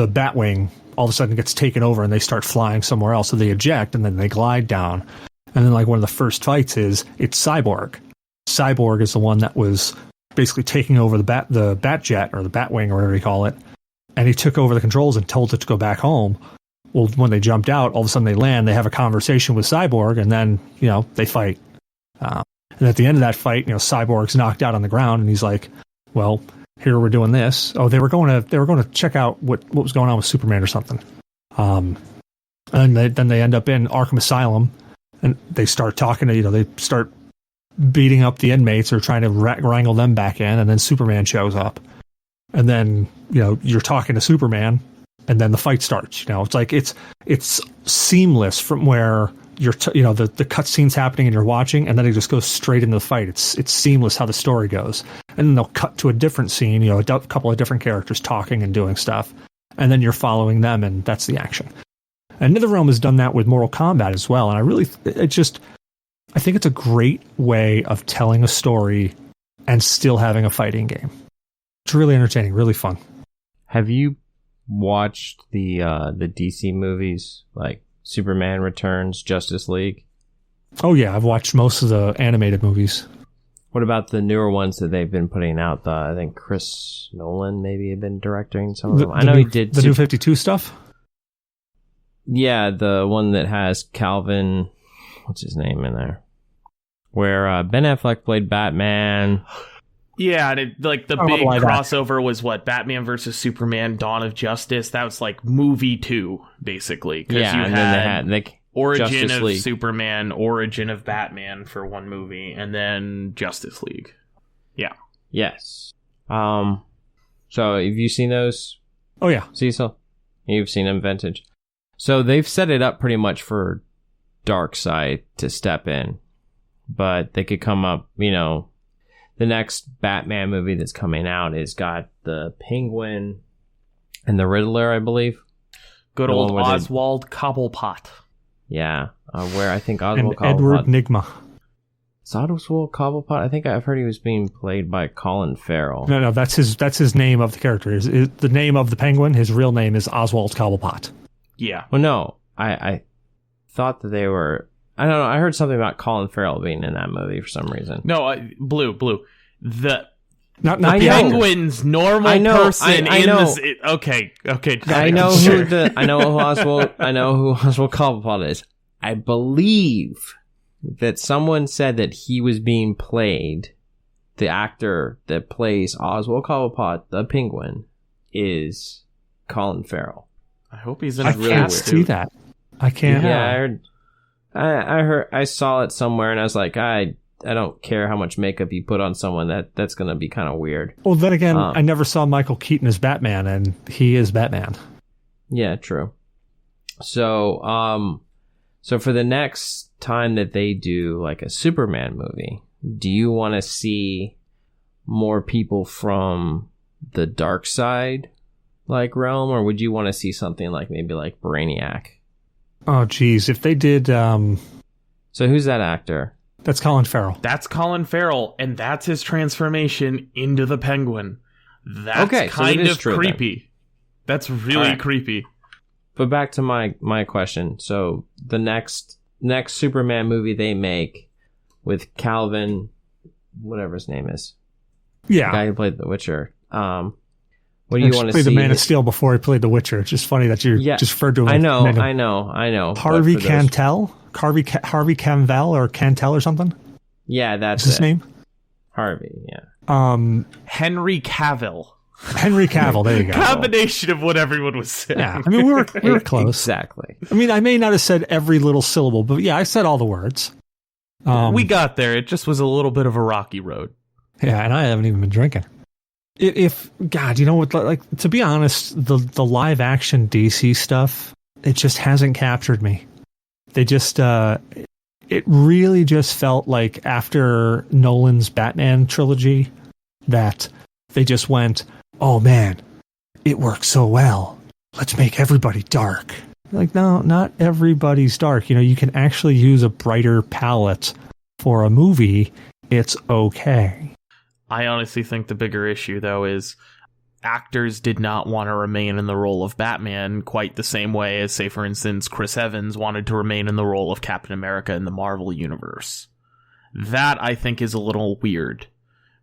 Batwing all of a sudden gets taken over and they start flying somewhere else. So they eject and then they glide down. And then like one of the first fights it's Cyborg. Cyborg is the one that was basically taking over the Batjet or the Batwing or whatever you call it. And he took over the controls and told it to go back home. Well, when they jumped out, all of a sudden they land, they have a conversation with Cyborg, and then, you know, they fight. And at the end of that fight, you know, Cyborg's knocked out on the ground and he's like, well, here we're doing this. Oh, they were going to check out what was going on with Superman or something. And then they end up in Arkham Asylum, and they start talking to, you know, they start beating up the inmates or trying to wrangle them back in, and then Superman shows up, and then, you know, you're talking to Superman, and then the fight starts. You know, it's like it's seamless from where you're the cutscene's happening and you're watching, and then it just goes straight into the fight. It's seamless how the story goes, and then they'll cut to a different scene, you know, a couple of different characters talking and doing stuff, and then you're following them, and that's the action. And NetherRealm has done that with Mortal Kombat as well, and I think it's a great way of telling a story and still having a fighting game. It's really entertaining, really fun. Have you watched the DC movies like Superman Returns, Justice League? Oh yeah, I've watched most of the animated movies. What about the newer ones that they've been putting out? I think Chris Nolan maybe had been directing some of them. I know he did the New 52 stuff. Yeah, the one that has Calvin, what's his name in there? Where Ben Affleck played Batman. Yeah, and the big crossover was what? Batman versus Superman, Dawn of Justice. That was like movie 2, basically. Yeah, you and then they had Origin Justice of League. Superman, Origin of Batman for one movie, and then Justice League. Yeah. Yes. So have you seen those? Oh yeah, Cecil? You've seen them, Vintage. So they've set it up pretty much for Darkseid to step in, but they could come up, you know, the next Batman movie that's coming out has got the Penguin and the Riddler, I believe. Good old Oswald Cobblepot. Yeah, where I think Oswald and Edward Nygma. Is Oswald Cobblepot? I think I've heard he was being played by Colin Farrell. No, that's his name of the character. Is the name of the Penguin? His real name is Oswald Cobblepot. Yeah. Well, no, I thought that they were. I don't know. I heard something about Colin Farrell being in that movie for some reason. No, Blue. The not Penguin's normal person. I know. Okay. I know who Oswald Cobblepot is. I believe that someone said that he was being played. The actor that plays Oswald Cobblepot, the Penguin, is Colin Farrell. I hope he's in I a can't really see that. I can't. Yeah, I heard. I saw it somewhere, and I was like, I don't care how much makeup you put on someone. That's going to be kind of weird. Well, then again, I never saw Michael Keaton as Batman, and he is Batman. Yeah, true. So, so for the next time that they do like a Superman movie, do you want to see more people from the dark side like realm, or would you want to see something like maybe like Brainiac? Oh, geez. If they did... So who's that actor? That's Colin Farrell. That's Colin Farrell, and that's his transformation into the Penguin. That's okay, kind so of creepy. Then. That's really creepy. But back to my question. So the next Superman movie they make with Calvin, whatever his name is. Yeah. The guy who played The Witcher. What do you want to see? He played the Man of Steel before he played The Witcher. It's just funny that you just referred to him. I know. Harvey Keitel? Harvey Keitel or Cantel or something? Yeah, that's his name. Harvey, yeah. Henry Cavill. Henry Cavill, there you go. Combination of what everyone was saying. Yeah, I mean, we were close. Exactly. I mean, I may not have said every little syllable, but yeah, I said all the words. We got there. It just was a little bit of a rocky road. Yeah, and I haven't even been drinking. If God, you know what? Like, to be honest, the live action DC stuff, it just hasn't captured me. They just, it really just felt like after Nolan's Batman trilogy that they just went, oh man, it works so well. Let's make everybody dark. Like, no, not everybody's dark. You know, you can actually use a brighter palette for a movie. It's okay. I honestly think the bigger issue, though, is actors did not want to remain in the role of Batman quite the same way as, say, for instance, Chris Evans wanted to remain in the role of Captain America in the Marvel Universe. That, I think, is a little weird,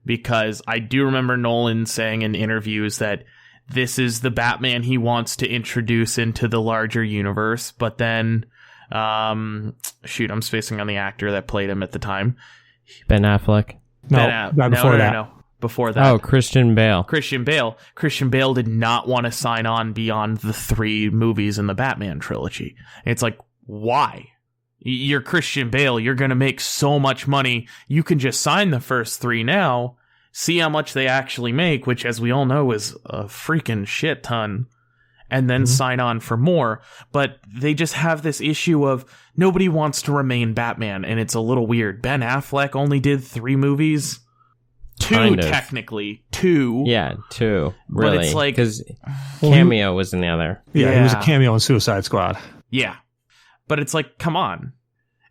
because I do remember Nolan saying in interviews that this is the Batman he wants to introduce into the larger universe, but then, I'm spacing on the actor that played him at the time. Ben Affleck? No. Before that. Oh, Christian Bale. Christian Bale did not want to sign on beyond the 3 movies in the Batman trilogy. It's like, why? You're Christian Bale. You're going to make so much money. You can just sign the first 3 now, see how much they actually make, which, as we all know, is a freaking shit ton, and then sign on for more. But they just have this issue of nobody wants to remain Batman, and it's a little weird. Ben Affleck only did 3 movies. 2, technically. 2. Yeah, 2. Really. But it's like... because Cameo was in the other. Yeah, he was a cameo in Suicide Squad. Yeah. But it's like, come on.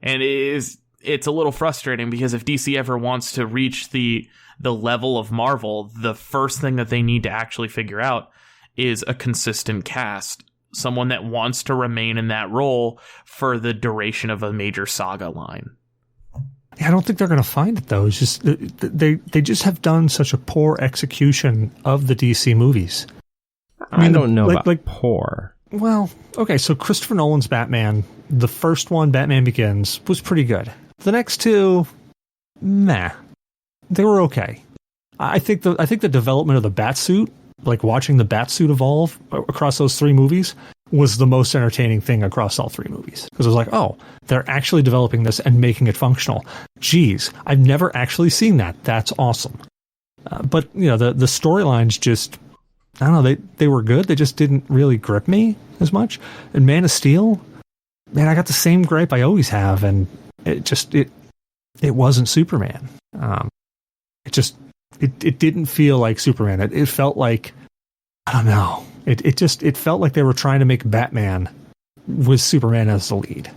And it's a little frustrating, because if DC ever wants to reach the level of Marvel, the first thing that they need to actually figure out is a consistent cast. Someone that wants to remain in that role for the duration of a major saga line. Yeah, I don't think they're going to find it, though. It's just they just have done such a poor execution of the DC movies. I don't know about poor. Well, okay, so Christopher Nolan's Batman, the first one, Batman Begins, was pretty good. The next 2, meh. They were okay. I think the development of the Batsuit, like watching the Batsuit evolve across those 3 movies, was the most entertaining thing across all 3 movies. Because it was like, oh, they're actually developing this and making it functional. Geez, I've never actually seen that. That's awesome. But, you know, the storylines just, I don't know, they were good. They just didn't really grip me as much. And Man of Steel, man, I got the same gripe I always have. And it wasn't Superman. It didn't feel like Superman. It felt like, I don't know. It felt like they were trying to make Batman with Superman as the lead.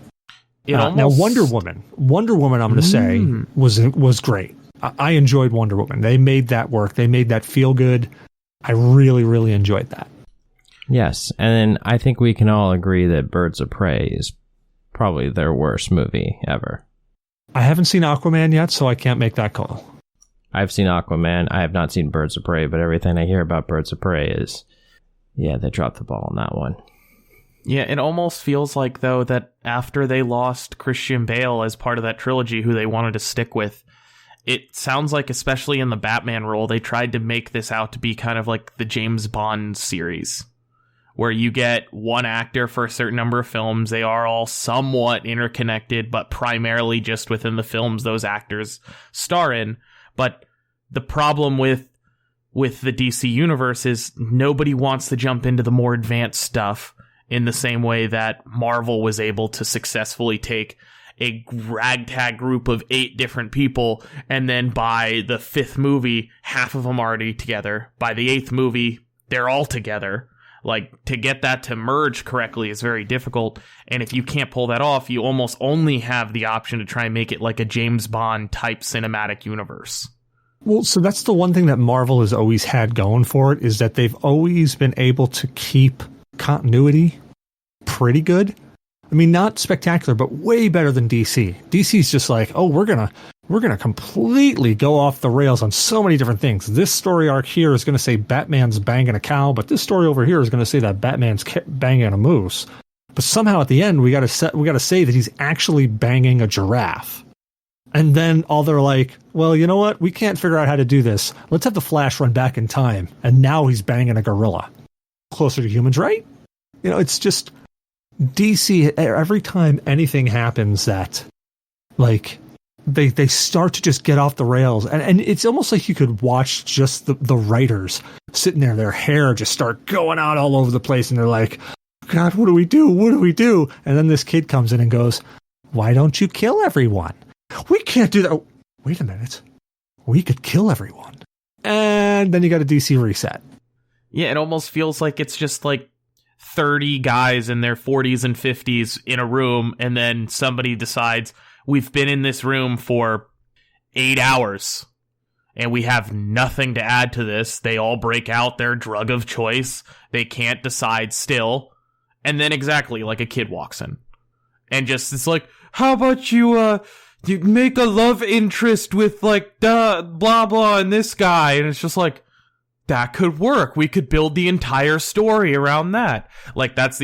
Now Wonder Woman, I'm going to say was great. I enjoyed Wonder Woman. They made that work. They made that feel good. I really, really enjoyed that. Yes, and I think we can all agree that Birds of Prey is probably their worst movie ever. I haven't seen Aquaman yet, so I can't make that call. I've seen Aquaman. I have not seen Birds of Prey, but everything I hear about Birds of Prey is, yeah, they dropped the ball on that one. Yeah, it almost feels like, though, that after they lost Christian Bale as part of that trilogy, who they wanted to stick with, it sounds like, especially in the Batman role, they tried to make this out to be kind of like the James Bond series, where you get one actor for a certain number of films. They are all somewhat interconnected, but primarily just within the films those actors star in. But the problem with the DC universe is nobody wants to jump into the more advanced stuff in the same way that Marvel was able to successfully take a ragtag group of 8 different people, and then by the 5th movie, half of them are already together. By the 8th movie, they're all together. Like, to get that to merge correctly is very difficult, and if you can't pull that off, you almost only have the option to try and make it like a James Bond type cinematic universe. Well, so that's the one thing that Marvel has always had going for it, is that they've always been able to keep continuity pretty good. I mean, not spectacular, but way better than DC. DC's just like, oh, we're gonna completely go off the rails on so many different things. This story arc here is going to say Batman's banging a cow, but this story over here is going to say that Batman's banging a moose. But somehow at the end, we got to say that he's actually banging a giraffe. And then all they're like, well, you know what? We can't figure out how to do this. Let's have the Flash run back in time, and now he's banging a gorilla. Closer to humans, right? You know, it's just DC, every time anything happens that, like, they start to just get off the rails. And it's almost like you could watch just the writers sitting there, their hair just start going out all over the place, and they're like, God, what do we do? What do we do? And then this kid comes in and goes, why don't you kill everyone? We can't do that. Oh, wait a minute. We could kill everyone. And then you got a DC reset. Yeah, it almost feels like it's just like 30 guys in their 40s and 50s in a room, and then somebody decides, we've been in this room for 8 hours, and we have nothing to add to this. They all break out their drug of choice. They can't decide still. And then exactly like a kid walks in. And just, it's like, how about you make a love interest with, like, blah, blah, and this guy. And it's just like, that could work. We could build the entire story around that. Like, that's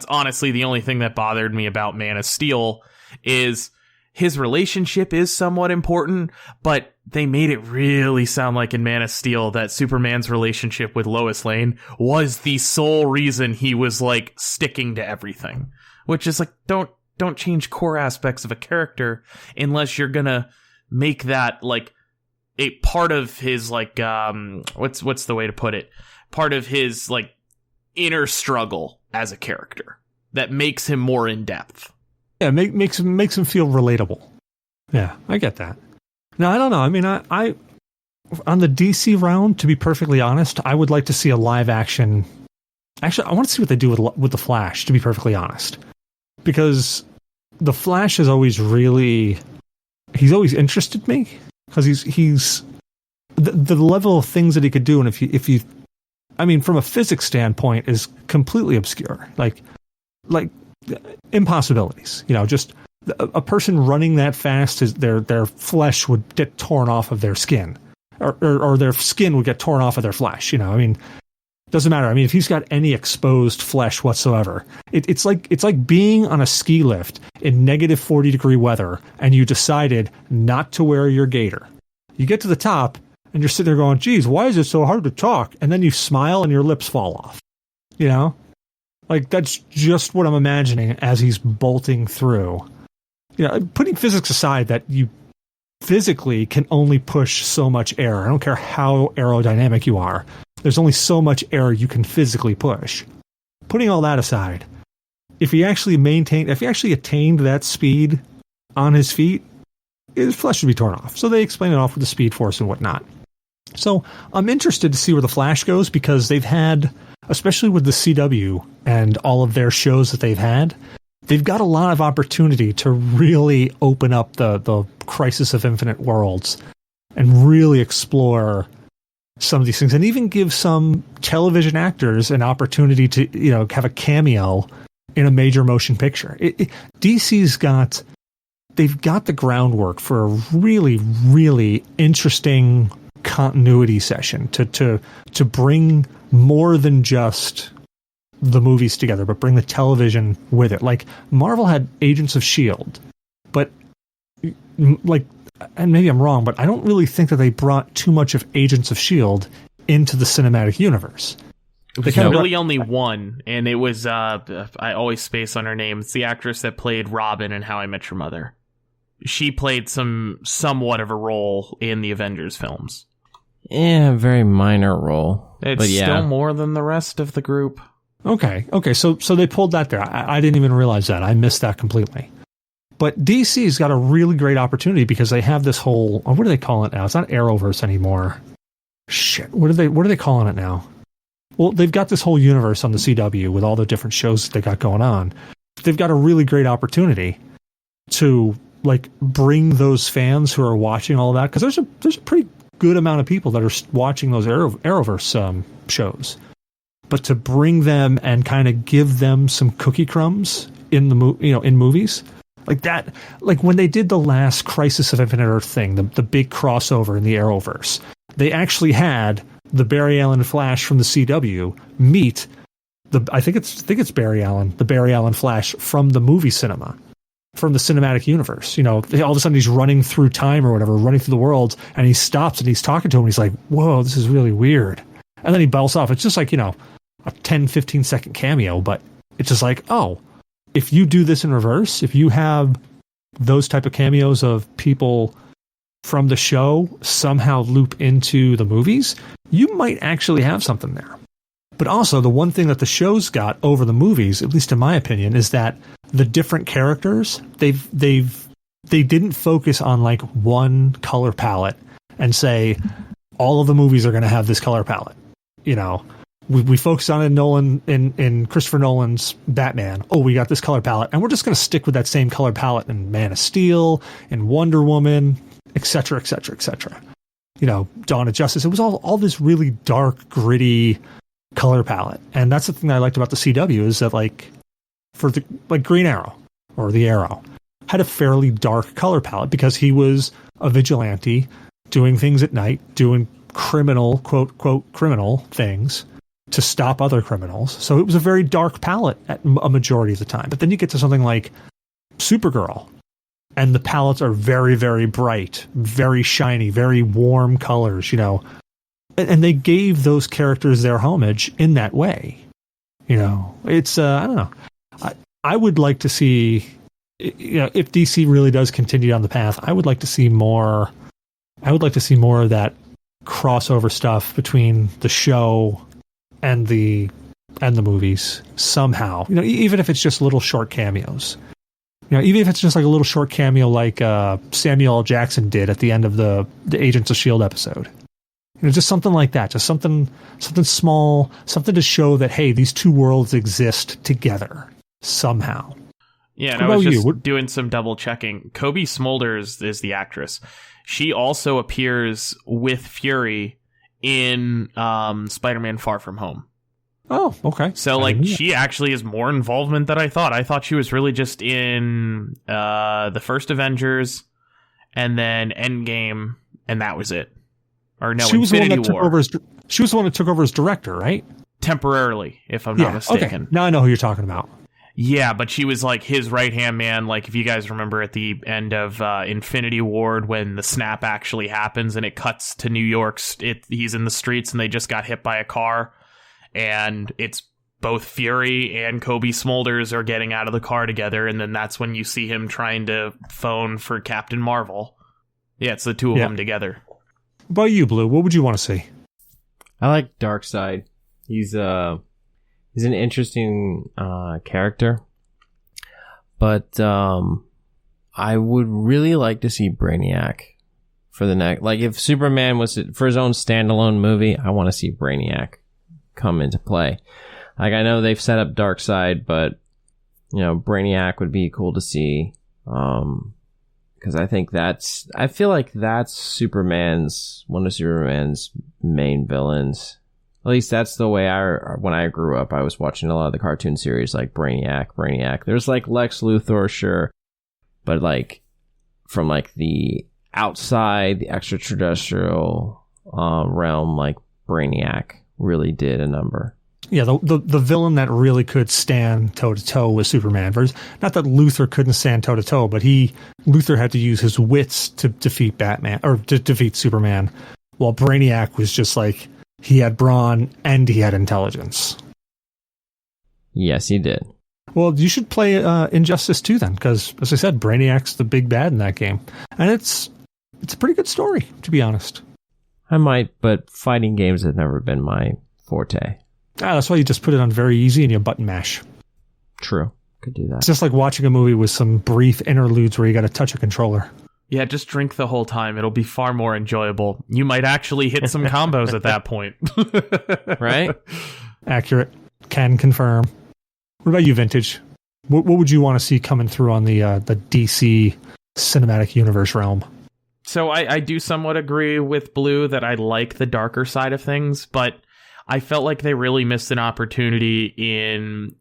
honestly the only thing that bothered me about Man of Steel is his relationship is somewhat important, but they made it really sound like in Man of Steel that Superman's relationship with Lois Lane was the sole reason he was, like, sticking to everything. Which is like, don't change core aspects of a character unless you're gonna make that, like, a part of his, like, what's the way to put it? Part of his, like, inner struggle as a character that makes him more in depth. Yeah, makes him feel relatable. Yeah, I get that. Now, I don't know. I mean, I on the DC round, to be perfectly honest, I would like to see a live action. Actually, I want to see what they do with the Flash, to be perfectly honest, because the Flash is always he's always interested me, because he's the level of things that he could do, and if you, I mean, from a physics standpoint, is completely obscure, like impossibilities. You know, just a person running that fast, is their flesh would get torn off of their skin, or their skin would get torn off of their flesh. You know, I mean, doesn't matter. I mean, if he's got any exposed flesh whatsoever, it's like being on a ski lift in negative 40-degree weather, and you decided not to wear your gaiter. You get to the top, and you're sitting there going, geez, why is it so hard to talk? And then you smile, and your lips fall off. You know? Like, that's just what I'm imagining as he's bolting through. You know, putting physics aside, that you physically can only push so much air. I don't care how aerodynamic you are. There's only so much air you can physically push. Putting all that aside, if he actually attained that speed on his feet, his flesh would be torn off. So they explain it off with the Speed Force and whatnot. So I'm interested to see where the Flash goes, because they've had, especially with the CW and all of their shows that they've got a lot of opportunity to really open up the Crisis of Infinite Worlds and really explore some of these things, and even give some television actors an opportunity to, you know, have a cameo in a major motion picture. DC's got the groundwork for a really, really interesting continuity session to bring more than just the movies together, but bring the television with it. Like, Marvel had Agents of S.H.I.E.L.D., but, like, and maybe I'm wrong, but I don't really think that they brought too much of Agents of S.H.I.E.L.D. into the cinematic universe. There's really only one, and it was, I always space on her name. It's the actress that played Robin in How I Met Your Mother. She played somewhat of a role in the Avengers films. Yeah, very minor role. It's still more than the rest of the group. Okay, so they pulled that there. I didn't even realize that. I missed that completely. But DC's got a really great opportunity because they have this whole, what do they call it now? It's not Arrowverse anymore. Shit, what are they calling it now? Well, they've got this whole universe on the CW with all the different shows that they got going on. They've got a really great opportunity to like bring those fans who are watching all that, because there's a pretty good amount of people that are watching those Arrowverse shows. But to bring them and kind of give them some cookie crumbs in in movies like that, like when they did the last Crisis of Infinite Earth thing, the big crossover in the Arrowverse, they actually had the Barry Allen Flash from the CW meet I think it's Barry Allen, the Barry Allen Flash from the movie cinema, from the cinematic universe. All of a sudden he's running through time or whatever, running through the world, and he stops and he's talking to him. And he's like, "Whoa, this is really weird." And then he belts off. It's just like, a 10, 15 second cameo, but it's just like, oh, if you do this in reverse, if you have those type of cameos of people from the show somehow loop into the movies, you might actually have something there. But also, the one thing that the show's got over the movies, at least in my opinion, is that the different characters, they didn't focus on like one color palette and say all of the movies are going to have this color palette. We focused on it in Christopher Nolan's Batman. Oh, we got this color palette, and we're just going to stick with that same color palette in Man of Steel, in Wonder Woman, etc., etc., etc. Dawn of Justice. It was all this really dark, gritty color palette, and that's the thing I liked about the CW is that for the Green Arrow or the Arrow had a fairly dark color palette because he was a vigilante doing things at night, doing criminal, quote criminal things to stop other criminals. So it was a very dark palette at a majority of the time. But then you get to something like Supergirl, and the palettes are very, very bright, very shiny, very warm colors, and they gave those characters their homage in that way. It's, I don't know. I would like to see, if DC really does continue down the path, I would like to see more of that crossover stuff between the show and the movies somehow. Even if it's just little short cameos. Even if it's just like a little short cameo like Samuel L. Jackson did at the end of the Agents of S.H.I.E.L.D. episode. Just something like that. Just something small, something to show that, hey, these two worlds exist together somehow. Yeah, and I was just doing some double checking. Cobie Smulders is the actress. She also appears with Fury in Spider-Man Far From Home. Oh, okay. So, she actually has more involvement than I thought. I thought she was really just in the first Avengers and then Endgame, and that was it. Or no, Infinity War. She was the one that took over as director, right? Temporarily, if I'm not mistaken. Okay. Now I know who you're talking about. Yeah, but she was like his right-hand man. Like, if you guys remember at the end of Infinity War when the snap actually happens and it cuts to New York, he's in the streets and they just got hit by a car. And it's both Fury and Cobie Smulders are getting out of the car together. And then that's when you see him trying to phone for Captain Marvel. Yeah, it's the two of them together. What about you, Blue? What would you want to see? I like Darkseid. He's an interesting character, but I would really like to see Brainiac for the next. Like, if Superman was for his own standalone movie, I want to see Brainiac come into play. Like, I know they've set up Darkseid, but Brainiac would be cool to see. Because I feel like that's one of Superman's main villains. At least that's the way when I grew up, I was watching a lot of the cartoon series like Brainiac. There's like Lex Luthor, sure. But like from like the outside, the extraterrestrial realm, like Brainiac really did a number. Yeah, the villain that really could stand toe-to-toe with Superman. Not that Luthor couldn't stand toe-to-toe, but Luthor had to use his wits to defeat Batman, or to defeat Superman, while Brainiac was just like, he had brawn, and he had intelligence. Yes, he did. Well, you should play Injustice 2 then, because, as I said, Brainiac's the big bad in that game. And it's a pretty good story, to be honest. I might, but fighting games have never been my forte. That's why you just put it on very easy and you button mash. True. Could do that. It's just like watching a movie with some brief interludes where you got to touch a controller. Yeah, just drink the whole time. It'll be far more enjoyable. You might actually hit some combos at that point. Right? Accurate. Can confirm. What about you, Vintage? What would you want to see coming through on the DC cinematic universe realm? So I do somewhat agree with Blue that I like the darker side of things, but I felt like they really missed an opportunity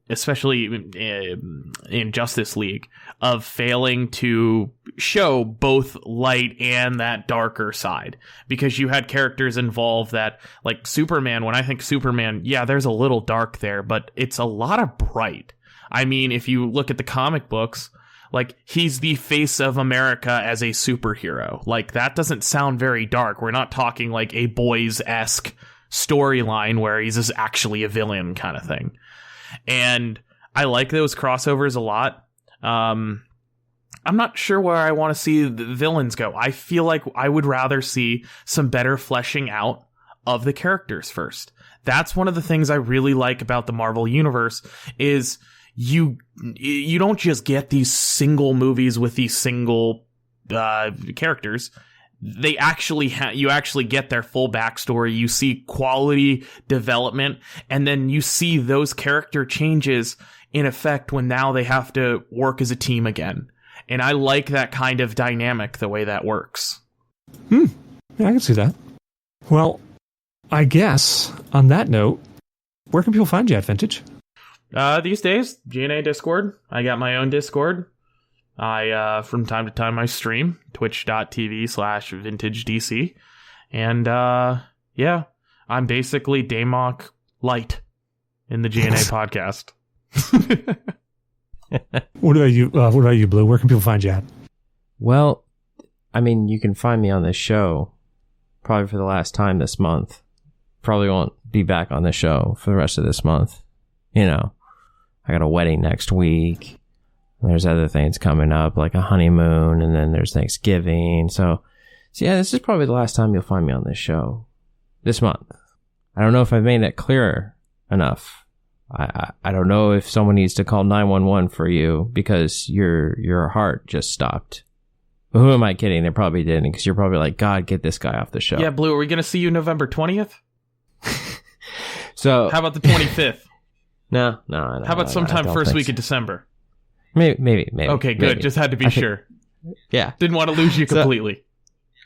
especially in Justice League, of failing to show both light and that darker side. Because you had characters involved that, like Superman, when I think Superman, yeah, there's a little dark there, but it's a lot of bright. I mean, if you look at the comic books, like, he's the face of America as a superhero. Like, that doesn't sound very dark. We're not talking like a boys-esque storyline where he's just actually a villain kind of thing. And I like those crossovers a lot. I'm not sure where I want to see the villains go. I feel like I would rather see some better fleshing out of the characters first. That's one of the things I really like about the Marvel Universe is you don't just get these single movies with these single characters. They actually you actually get their full backstory. You see quality development, and then you see those character changes in effect when now they have to work as a team again. And I like that kind of dynamic, the way that works. Yeah, I can see that. Well, I guess on that note, where can people find you at, Vintage? These days, G.N.A. Discord. I got my own Discord. I, from time to time, I stream twitch.tv/vintagedc. And, yeah, I'm basically Daymok Light in the G.N.A. podcast. What about you, Blue? Where can people find you at? Well, I mean, you can find me on this show probably for the last time this month. Probably won't be back on the show for the rest of this month. You know, I got a wedding next week. There's other things coming up, like a honeymoon, and then there's Thanksgiving. So yeah, this is probably the last time you'll find me on this show this month. I don't know if I've made it clear enough. I don't know if someone needs to call 911 for you because your heart just stopped. But who am I kidding? They probably didn't, because you're probably like, God, get this guy off the show. Yeah, Blue, are we going to see you November 20th? So how about the 25th? No. How about sometime first week of December? Maybe. Okay, good. Maybe. Just had to be sure. Yeah. Didn't want to lose you completely.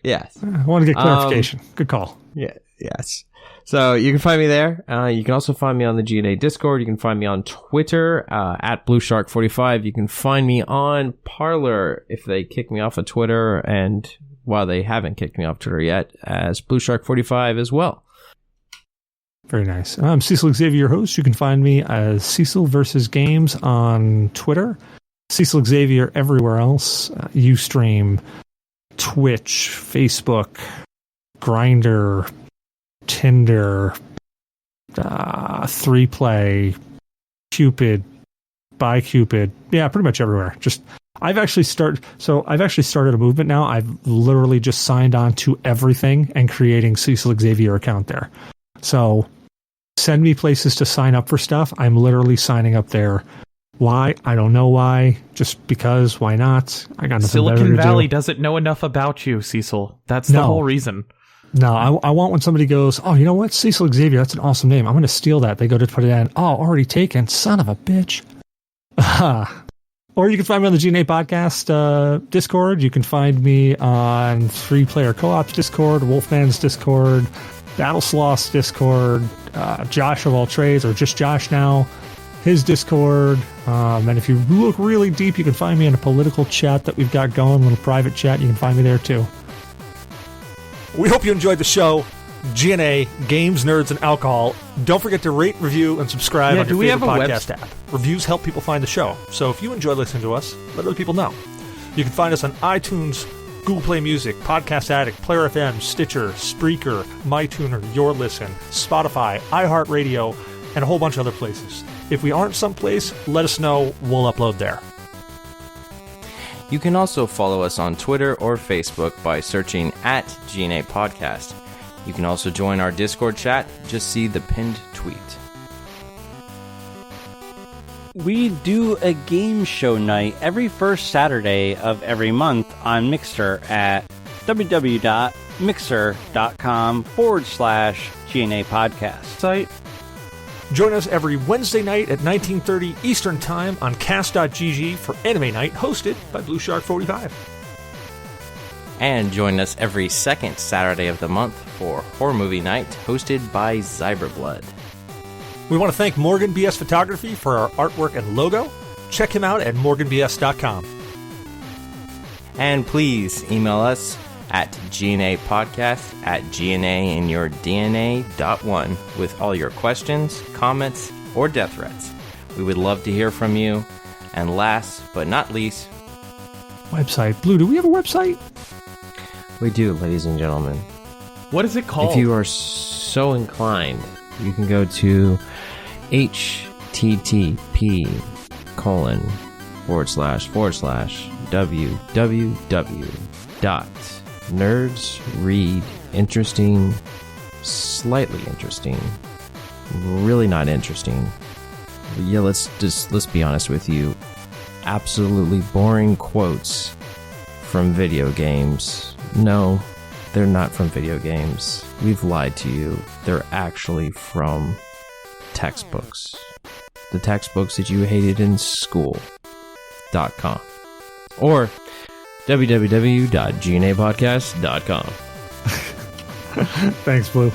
Yes. I want to get clarification. Good call. Yeah. Yes. So you can find me there. You can also find me on the G.N.A. Discord. You can find me on Twitter at BlueShark45. You can find me on Parler if they kick me off of Twitter, and while they haven't kicked me off Twitter yet, as BlueShark45 as well. Very nice. I'm Cecil Xavier, your host. You can find me as Cecil versus Games on Twitter. Cecil Xavier everywhere else. Ustream, Twitch, Facebook, Grindr, Tinder, 3Play, Cupid, BuyCupid. Yeah, pretty much everywhere. I've actually started a movement now. I've literally just signed on to everything and creating Cecil Xavier account there. So send me places to sign up for stuff. I'm literally signing up there. Why? I don't know why. Just because. Why not? I got nothing better to do. Silicon Valley doesn't know enough about you, Cecil. That's the whole reason. No, I want when somebody goes, oh, you know what? Cecil Xavier, that's an awesome name. I'm going to steal that. They go to put it in. Oh, already taken. Son of a bitch. Or you can find me on the G.N.A. podcast Discord. You can find me on 3-Player Co-op's Discord, Wolfman's Discord, Battlesloth's Discord, Josh of All Trades, or just Josh now, his Discord. And if you look really deep, you can find me in a political chat that we've got going, a little private chat. You can find me there too. We hope you enjoyed the show. G.N.A. Games, Nerds, and Alcohol. Don't forget to rate, review, and subscribe on your favorite podcast app. Reviews help people find the show. So if you enjoy listening to us, let other people know. You can find us on iTunes, Google Play Music, Podcast Addict, Player FM, Stitcher, Spreaker, MyTuner, Your Listen, Spotify, iHeartRadio, and a whole bunch of other places. If we aren't someplace, let us know. We'll upload there. You can also follow us on Twitter or Facebook by searching at G.N.A Podcast. You can also join our Discord chat. Just see the pinned tweet. We do a game show night every first Saturday of every month on Mixer at www.mixer.com/G.N.A podcast site. Join us every Wednesday night at 19:30 Eastern Time on cast.gg for Anime Night, hosted by Blue Shark 45. And join us every second Saturday of the month for Horror Movie Night, hosted by Zyberblood. We want to thank Morgan BS Photography for our artwork and logo. Check him out at morganbs.com. And please email us at GNApodcast@GNAinyourdNA.1 with all your questions, comments, or death threats. We would love to hear from you. And last but not least, website. Blue, do we have a website? We do, ladies and gentlemen. What is it called? If you are so inclined, you can go to http://www.nerdsreadinteresting, slightly interesting, really not interesting. Yeah, let's be honest with you. Absolutely boring quotes from video games. No, they're not from video games. We've lied to you. They're actually from textbooks. The textbooks that you hated in school.com. Or www.GNApodcast.com. Thanks, Blue.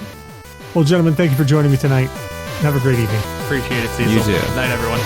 Well, gentlemen, thank you for joining me tonight. Have a great evening. Appreciate it, Cecil. You too. Night, everyone.